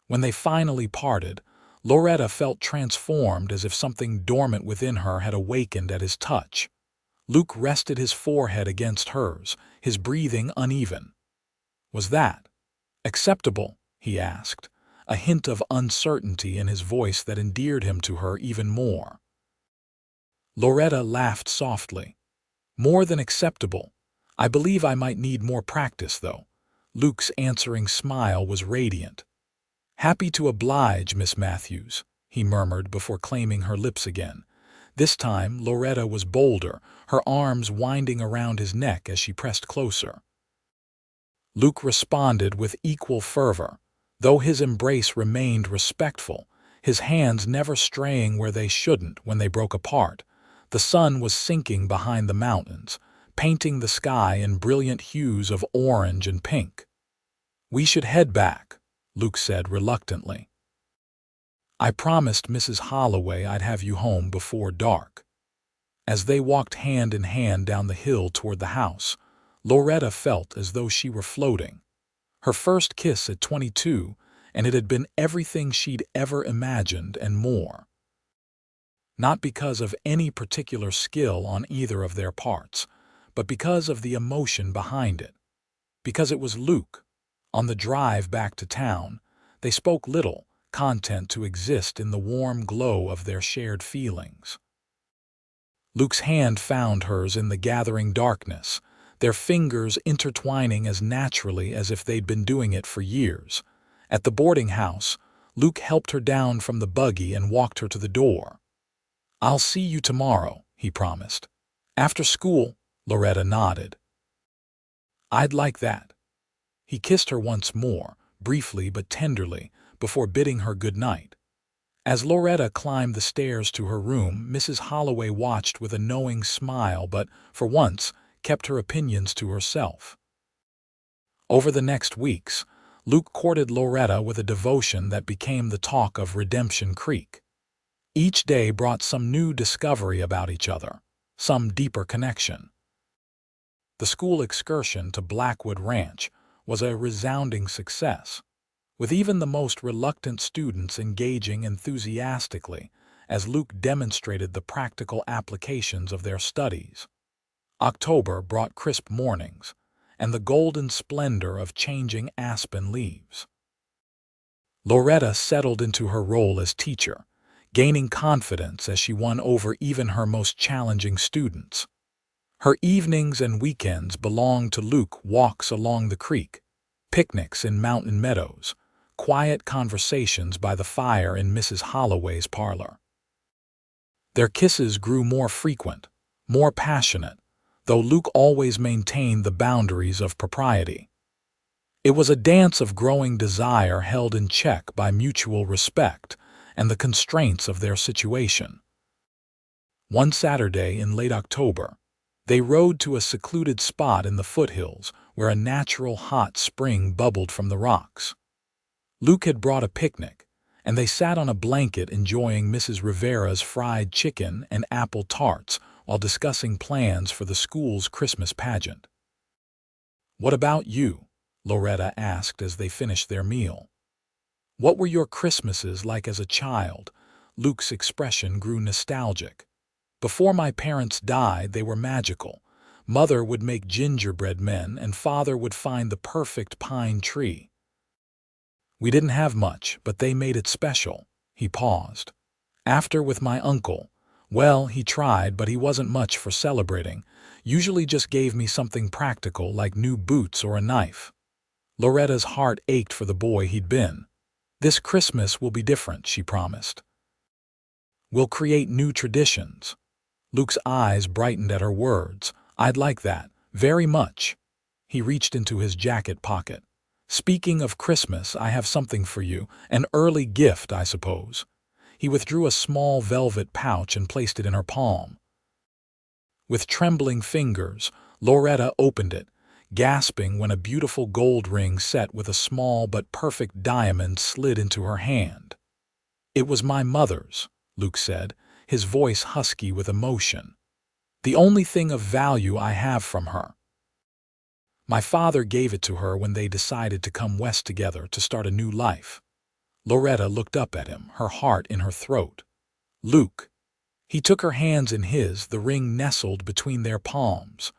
When they finally parted, Loretta felt transformed, as if something dormant within her had awakened at his touch. Luke rested his forehead against hers, his breathing uneven. "Was that acceptable?" he asked, a hint of uncertainty in his voice that endeared him to her even more. Loretta laughed softly. "More than acceptable. I believe I might need more practice, though." Luke's answering smile was radiant. "Happy to oblige, Miss Matthews," he murmured before claiming her lips again. This time Loretta was bolder, her arms winding around his neck as she pressed closer. Luke responded with equal fervor, though his embrace remained respectful, his hands never straying where they shouldn't. When they broke apart, the sun was sinking behind the mountains, painting the sky in brilliant hues of orange and pink. "We should head back," Luke said reluctantly. "I promised Mrs. Holloway I'd have you home before dark." As they walked hand in hand down the hill toward the house, Loretta felt as though she were floating. Her first kiss at 22, and it had been everything she'd ever imagined and more. Not because of any particular skill on either of their parts, but because of the emotion behind it. Because it was Luke. On the drive back to town, they spoke little, content to exist in the warm glow of their shared feelings. Luke's hand found hers in the gathering darkness, their fingers intertwining as naturally as if they'd been doing it for years. At the boarding house, Luke helped her down from the buggy and walked her to the door. "I'll see you tomorrow," he promised. "After school?" Loretta nodded. "I'd like that." He kissed her once more, briefly but tenderly, before bidding her good night. As Loretta climbed the stairs to her room, Mrs. Holloway watched with a knowing smile but, for once, kept her opinions to herself. Over the next weeks, Luke courted Loretta with a devotion that became the talk of Redemption Creek. Each day brought some new discovery about each other, some deeper connection. The school excursion to Blackwood Ranch was a resounding success, with even the most reluctant students engaging enthusiastically as Luke demonstrated the practical applications of their studies. October brought crisp mornings and the golden splendor of changing aspen leaves. Loretta settled into her role as teacher, gaining confidence as she won over even her most challenging students. Her evenings and weekends belonged to Luke: walks along the creek, picnics in mountain meadows, quiet conversations by the fire in Mrs. Holloway's parlor. Their kisses grew more frequent, more passionate, though Luke always maintained the boundaries of propriety. It was a dance of growing desire held in check by mutual respect and the constraints of their situation. One Saturday in late October, they rode to a secluded spot in the foothills where a natural hot spring bubbled from the rocks. Luke had brought a picnic, and they sat on a blanket enjoying Mrs. Rivera's fried chicken and apple tarts while discussing plans for the school's Christmas pageant. "What about you?" Loretta asked as they finished their meal. What were your Christmases like as a child? Luke's expression grew nostalgic. Before my parents died, they were magical. Mother would make gingerbread men, and father would find the perfect pine tree. We didn't have much, but they made it special. He paused. After, with my uncle, well, he tried, but he wasn't much for celebrating. Usually just gave me something practical like new boots or a knife. Loretta's heart ached for the boy he'd been. This Christmas will be different, she promised. We'll create new traditions. Luke's eyes brightened at her words. I'd like that, very much. He reached into his jacket pocket. Speaking of Christmas, I have something for you, an early gift, I suppose. He withdrew a small velvet pouch and placed it in her palm. With trembling fingers, Loretta opened it, gasping when a beautiful gold ring set with a small but perfect diamond slid into her hand. It was my mother's, Luke said, his voice husky with emotion. The only thing of value I have from her. My father gave it to her when they decided to come west together to start a new life. Loretta looked up at him, her heart in her throat. Luke. He took her hands in his, the ring nestled between their palms.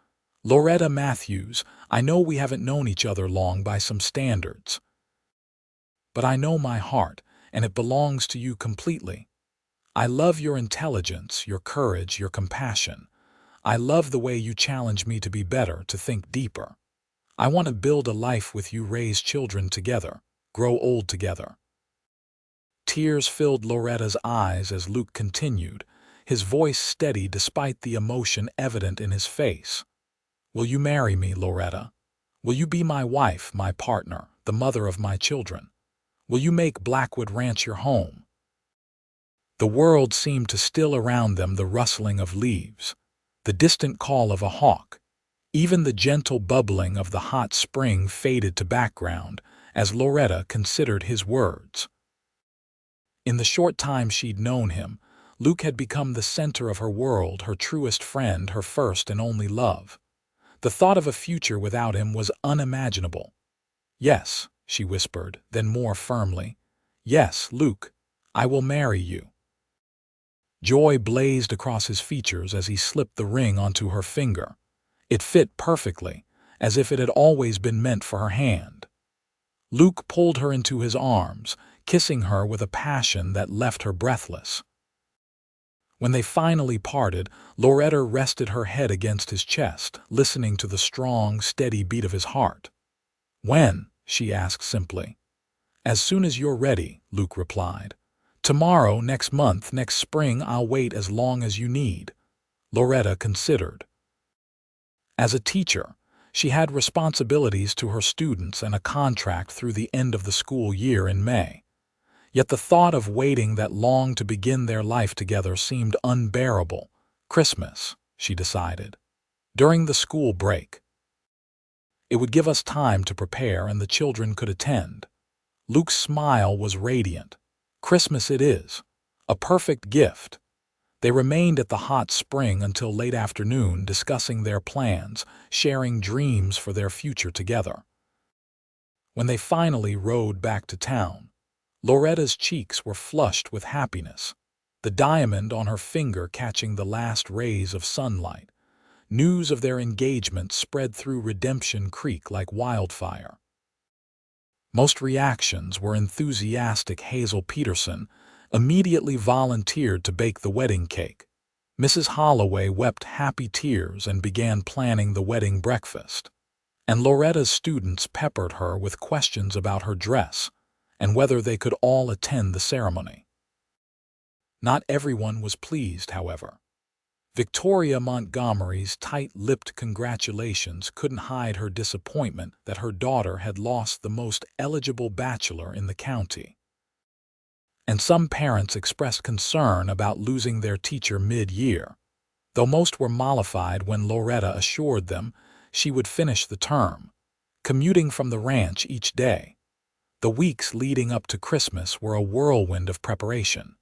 Loretta Matthews, I know we haven't known each other long by some standards. But I know my heart, and it belongs to you completely. I love your intelligence, your courage, your compassion. I love the way you challenge me to be better, to think deeper. I want to build a life with you, raise children together, grow old together. Tears filled Loretta's eyes as Luke continued, his voice steady despite the emotion evident in his face. Will you marry me, Loretta? Will you be my wife, my partner, the mother of my children? Will you make Blackwood Ranch your home? The world seemed to still around them, the rustling of leaves, the distant call of a hawk. Even the gentle bubbling of the hot spring faded to background as Loretta considered his words. In the short time she'd known him, Luke had become the center of her world, her truest friend, her first and only love. The thought of a future without him was unimaginable. Yes, she whispered, then more firmly. Yes, Luke, I will marry you. Joy blazed across his features as he slipped the ring onto her finger. It fit perfectly, as if it had always been meant for her hand. Luke pulled her into his arms, kissing her with a passion that left her breathless. When they finally parted, Loretta rested her head against his chest, listening to the strong, steady beat of his heart. When? She asked simply. As soon as you're ready, Luke replied. Tomorrow, next month, next spring, I'll wait as long as you need. Loretta considered. As a teacher, she had responsibilities to her students and a contract through the end of the school year in May. Yet the thought of waiting that long to begin their life together seemed unbearable. Christmas, she decided. During the school break. It would give us time to prepare and the children could attend. Luke's smile was radiant. Christmas it is. A perfect gift. They remained at the hot spring until late afternoon, discussing their plans, sharing dreams for their future together. When they finally rode back to town, Loretta's cheeks were flushed with happiness, the diamond on her finger catching the last rays of sunlight. News of their engagement spread through Redemption Creek like wildfire. Most reactions were enthusiastic. Hazel Peterson immediately volunteered to bake the wedding cake. Mrs. Holloway wept happy tears and began planning the wedding breakfast. And Loretta's students peppered her with questions about her dress and whether they could all attend the ceremony. Not everyone was pleased, however. Victoria Montgomery's tight-lipped congratulations couldn't hide her disappointment that her daughter had lost the most eligible bachelor in the county. And some parents expressed concern about losing their teacher mid-year, though most were mollified when Loretta assured them she would finish the term, commuting from the ranch each day. The weeks leading up to Christmas were a whirlwind of preparation.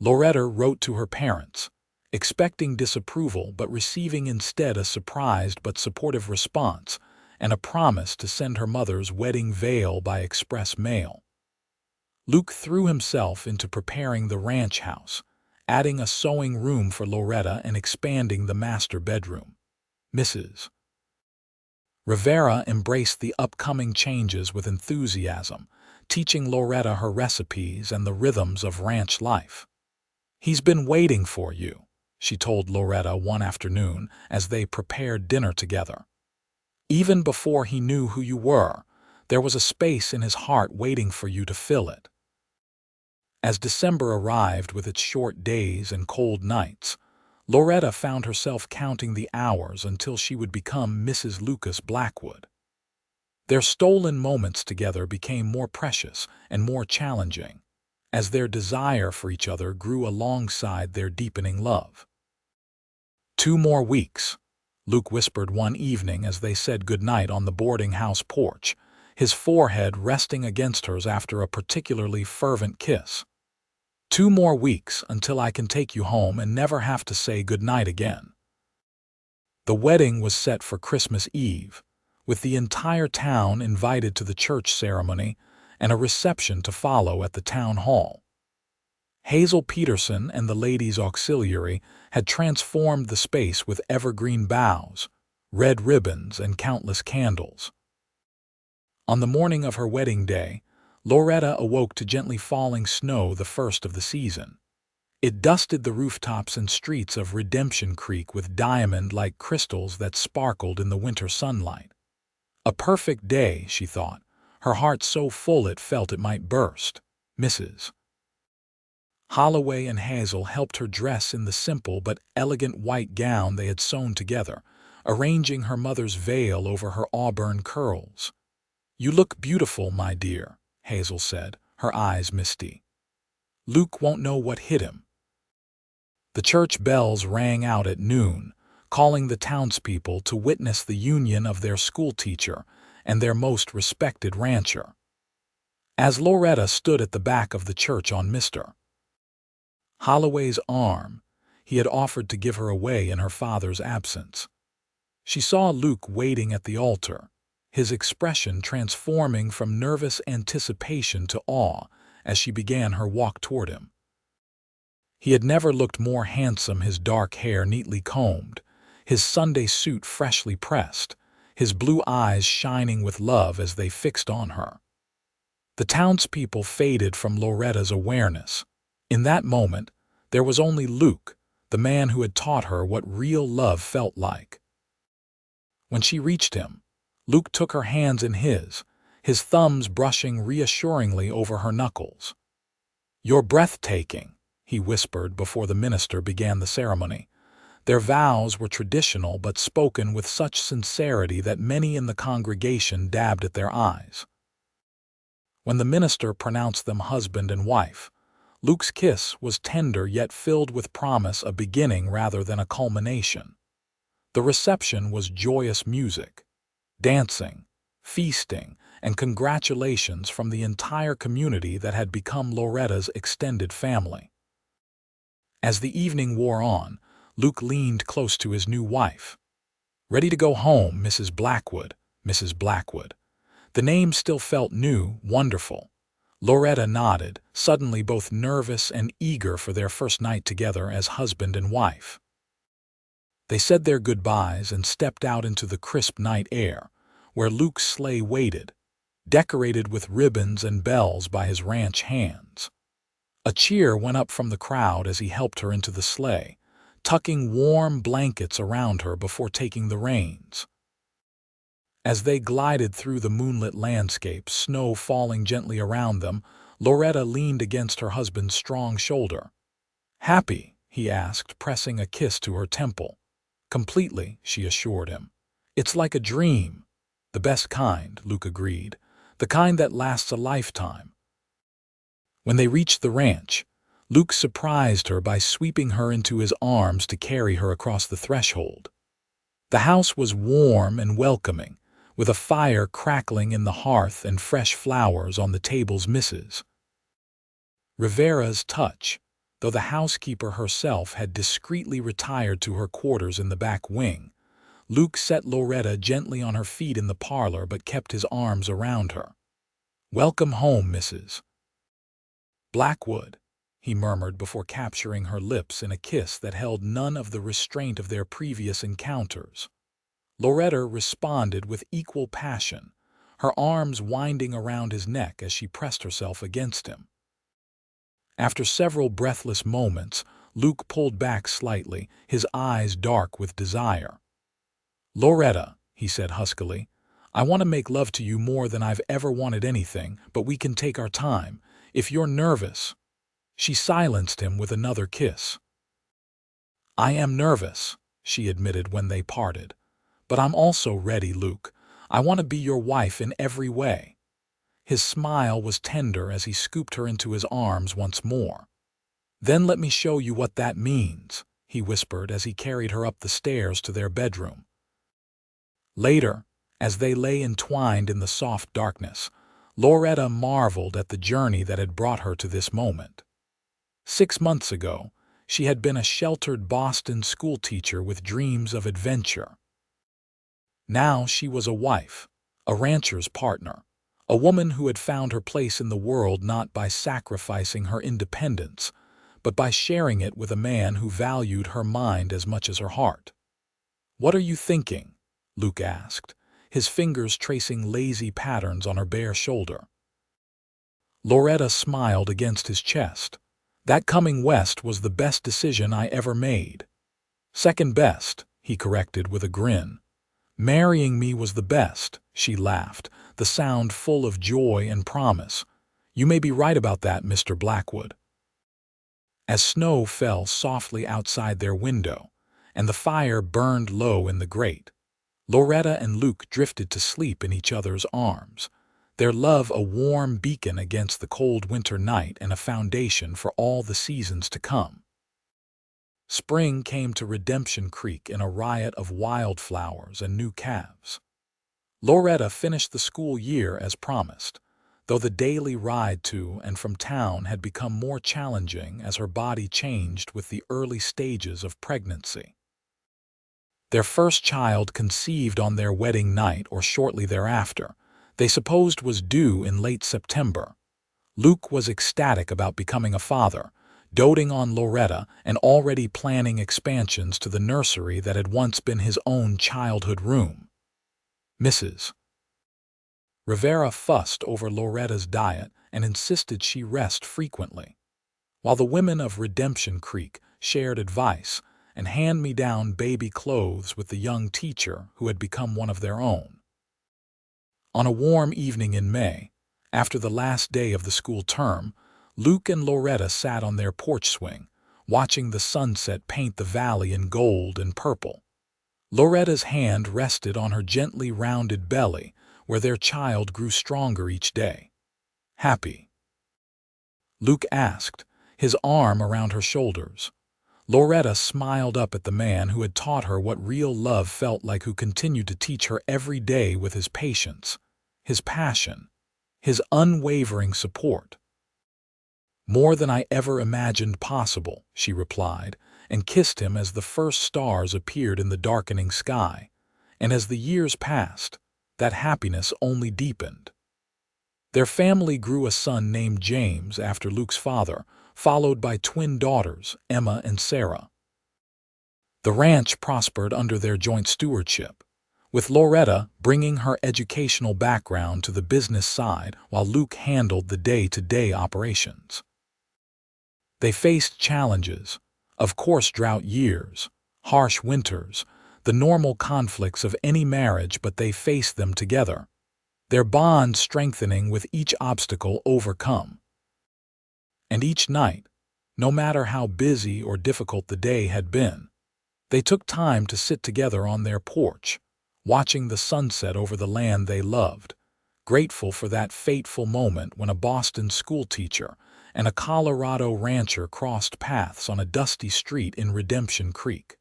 Loretta wrote to her parents, expecting disapproval but receiving instead a surprised but supportive response and a promise to send her mother's wedding veil by express mail. Luke threw himself into preparing the ranch house, adding a sewing room for Loretta and expanding the master bedroom. Mrs. Rivera embraced the upcoming changes with enthusiasm, teaching Loretta her recipes and the rhythms of ranch life. "He's been waiting for you," she told Loretta one afternoon as they prepared dinner together. "Even before he knew who you were, there was a space in his heart waiting for you to fill it." As December arrived with its short days and cold nights, Loretta found herself counting the hours until she would become Mrs. Lucas Blackwood. Their stolen moments together became more precious and more challenging, as their desire for each other grew alongside their deepening love. "2 more weeks," Luke whispered one evening as they said goodnight on the boarding house porch, his forehead resting against hers after a particularly fervent kiss. "2 more weeks until I can take you home and never have to say goodnight again." The wedding was set for Christmas Eve, with the entire town invited to the church ceremony and a reception to follow at the town hall. Hazel Peterson and the ladies' auxiliary had transformed the space with evergreen boughs, red ribbons, and countless candles. On the morning of her wedding day, Loretta awoke to gently falling snow, the first of the season. It dusted the rooftops and streets of Redemption Creek with diamond-like crystals that sparkled in the winter sunlight. A perfect day, she thought, her heart so full it felt it might burst. Mrs. Holloway and Hazel helped her dress in the simple but elegant white gown they had sewn together, arranging her mother's veil over her auburn curls. "You look beautiful, my dear," Hazel said, her eyes misty. "Luke won't know what hit him." The church bells rang out at noon, calling the townspeople to witness the union of their schoolteacher and their most respected rancher. As Loretta stood at the back of the church on Mr. Holloway's arm, he had offered to give her away in her father's absence. She saw Luke waiting at the altar, his expression transforming from nervous anticipation to awe as she began her walk toward him. He had never looked more handsome, his dark hair neatly combed, his Sunday suit freshly pressed, his blue eyes shining with love as they fixed on her. The townspeople faded from Loretta's awareness. In that moment, there was only Luke, the man who had taught her what real love felt like. When she reached him, Luke took her hands in his thumbs brushing reassuringly over her knuckles. "You're breathtaking," he whispered before the minister began the ceremony. Their vows were traditional but spoken with such sincerity that many in the congregation dabbed at their eyes. When the minister pronounced them husband and wife, Luke's kiss was tender yet filled with promise, a beginning rather than a culmination. The reception was joyous music, dancing, feasting, and congratulations from the entire community that had become Loretta's extended family. As the evening wore on, Luke leaned close to his new wife. "Ready to go home, Mrs. Blackwood, Mrs. Blackwood." The name still felt new, wonderful. Loretta nodded, suddenly both nervous and eager for their first night together as husband and wife. They said their goodbyes and stepped out into the crisp night air, where Luke's sleigh waited, decorated with ribbons and bells by his ranch hands. A cheer went up from the crowd as he helped her into the sleigh, tucking warm blankets around her before taking the reins. As they glided through the moonlit landscape, snow falling gently around them, Loretta leaned against her husband's strong shoulder. "Happy?" he asked, pressing a kiss to her temple. "Completely," she assured him. "It's like a dream." "The best kind," Luke agreed. "The kind that lasts a lifetime." When they reached the ranch, Luke surprised her by sweeping her into his arms to carry her across the threshold. The house was warm and welcoming, with a fire crackling in the hearth and fresh flowers on the tables. Mrs. Rivera's touch, though the housekeeper herself had discreetly retired to her quarters in the back wing. Luke set Loretta gently on her feet in the parlor but kept his arms around her. "Welcome home, Mrs. Blackwood, he murmured before capturing her lips in a kiss that held none of the restraint of their previous encounters. Loretta responded with equal passion, her arms winding around his neck as she pressed herself against him. After several breathless moments, Luke pulled back slightly, his eyes dark with desire. "Loretta," he said huskily, "I want to make love to you more than I've ever wanted anything, but we can take our time. If you're nervous—" She silenced him with another kiss. "I am nervous," she admitted when they parted. "But I'm also ready, Luke. I want to be your wife in every way." His smile was tender as he scooped her into his arms once more. "Then let me show you what that means," he whispered as he carried her up the stairs to their bedroom. Later, as they lay entwined in the soft darkness, Loretta marveled at the journey that had brought her to this moment. 6 months ago, she had been a sheltered Boston schoolteacher with dreams of adventure. Now she was a wife, a rancher's partner, a woman who had found her place in the world not by sacrificing her independence, but by sharing it with a man who valued her mind as much as her heart. "What are you thinking?" Luke asked, his fingers tracing lazy patterns on her bare shoulder. Loretta smiled against his chest. "That coming west was the best decision I ever made." "Second best," he corrected with a grin. "Marrying me was the best," she laughed, the sound full of joy and promise. "You may be right about that, Mr. Blackwood." As snow fell softly outside their window, and the fire burned low in the grate, Loretta and Luke drifted to sleep in each other's arms, their love a warm beacon against the cold winter night and a foundation for all the seasons to come. Spring came to Redemption Creek in a riot of wildflowers and new calves. Loretta finished the school year as promised, though the daily ride to and from town had become more challenging as her body changed with the early stages of pregnancy. Their first child, conceived on their wedding night or shortly thereafter, they supposed was due in late September. Luke was ecstatic about becoming a father, doting on Loretta and already planning expansions to the nursery that had once been his own childhood room. Mrs. Rivera fussed over Loretta's diet and insisted she rest frequently, while the women of Redemption Creek shared advice and hand-me-down baby clothes with the young teacher who had become one of their own. On a warm evening in May, after the last day of the school term, Luke and Loretta sat on their porch swing, watching the sunset paint the valley in gold and purple. Loretta's hand rested on her gently rounded belly, where their child grew stronger each day. "Happy?" Luke asked, his arm around her shoulders. Loretta smiled up at the man who had taught her what real love felt like, who continued to teach her every day with his patience, his passion, his unwavering support. "More than I ever imagined possible," she replied, and kissed him as the first stars appeared in the darkening sky. And as the years passed, that happiness only deepened. Their family grew a son named James after Luke's father, followed by twin daughters, Emma and Sarah. The ranch prospered under their joint stewardship, with Loretta bringing her educational background to the business side while Luke handled the day-to-day operations. They faced challenges, of course, drought years, harsh winters, the normal conflicts of any marriage, but they faced them together, their bond strengthening with each obstacle overcome. And each night, no matter how busy or difficult the day had been, they took time to sit together on their porch, watching the sunset over the land they loved, grateful for that fateful moment when a Boston schoolteacher and a Colorado rancher crossed paths on a dusty street in Redemption Creek.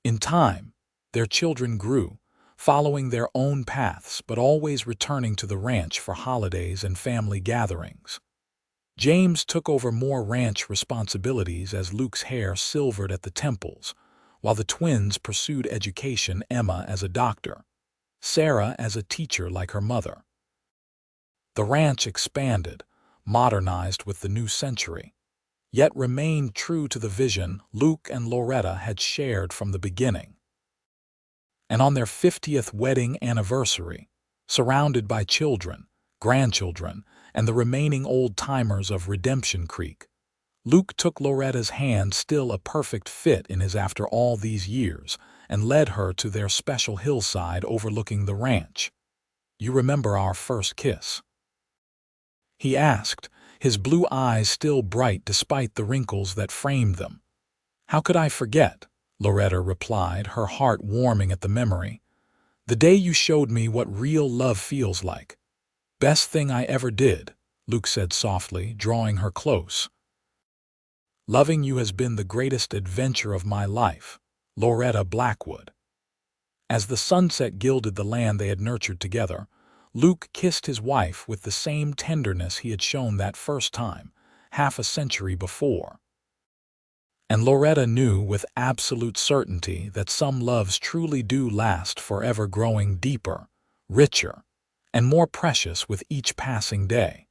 In time, their children grew, following their own paths but always returning to the ranch for holidays and family gatherings. James took over more ranch responsibilities as Luke's hair silvered at the temples, while the twins pursued education, Emma as a doctor, Sarah as a teacher like her mother. The ranch expanded, modernized with the new century, yet remained true to the vision Luke and Loretta had shared from the beginning. And on their 50th wedding anniversary, surrounded by children, grandchildren, and the remaining old-timers of Redemption Creek, Luke took Loretta's hand, still a perfect fit in his after all these years, and led her to their special hillside overlooking the ranch. "You remember our first kiss?" he asked, his blue eyes still bright despite the wrinkles that framed them. "How could I forget?" Loretta replied, her heart warming at the memory. "The day you showed me what real love feels like." "Best thing I ever did," Luke said softly, drawing her close. "Loving you has been the greatest adventure of my life." Loretta Blackwood. As the sunset gilded the land they had nurtured together, Luke kissed his wife with the same tenderness he had shown that first time, half a century before. And Loretta knew with absolute certainty that some loves truly do last forever, growing deeper, richer, and more precious with each passing day.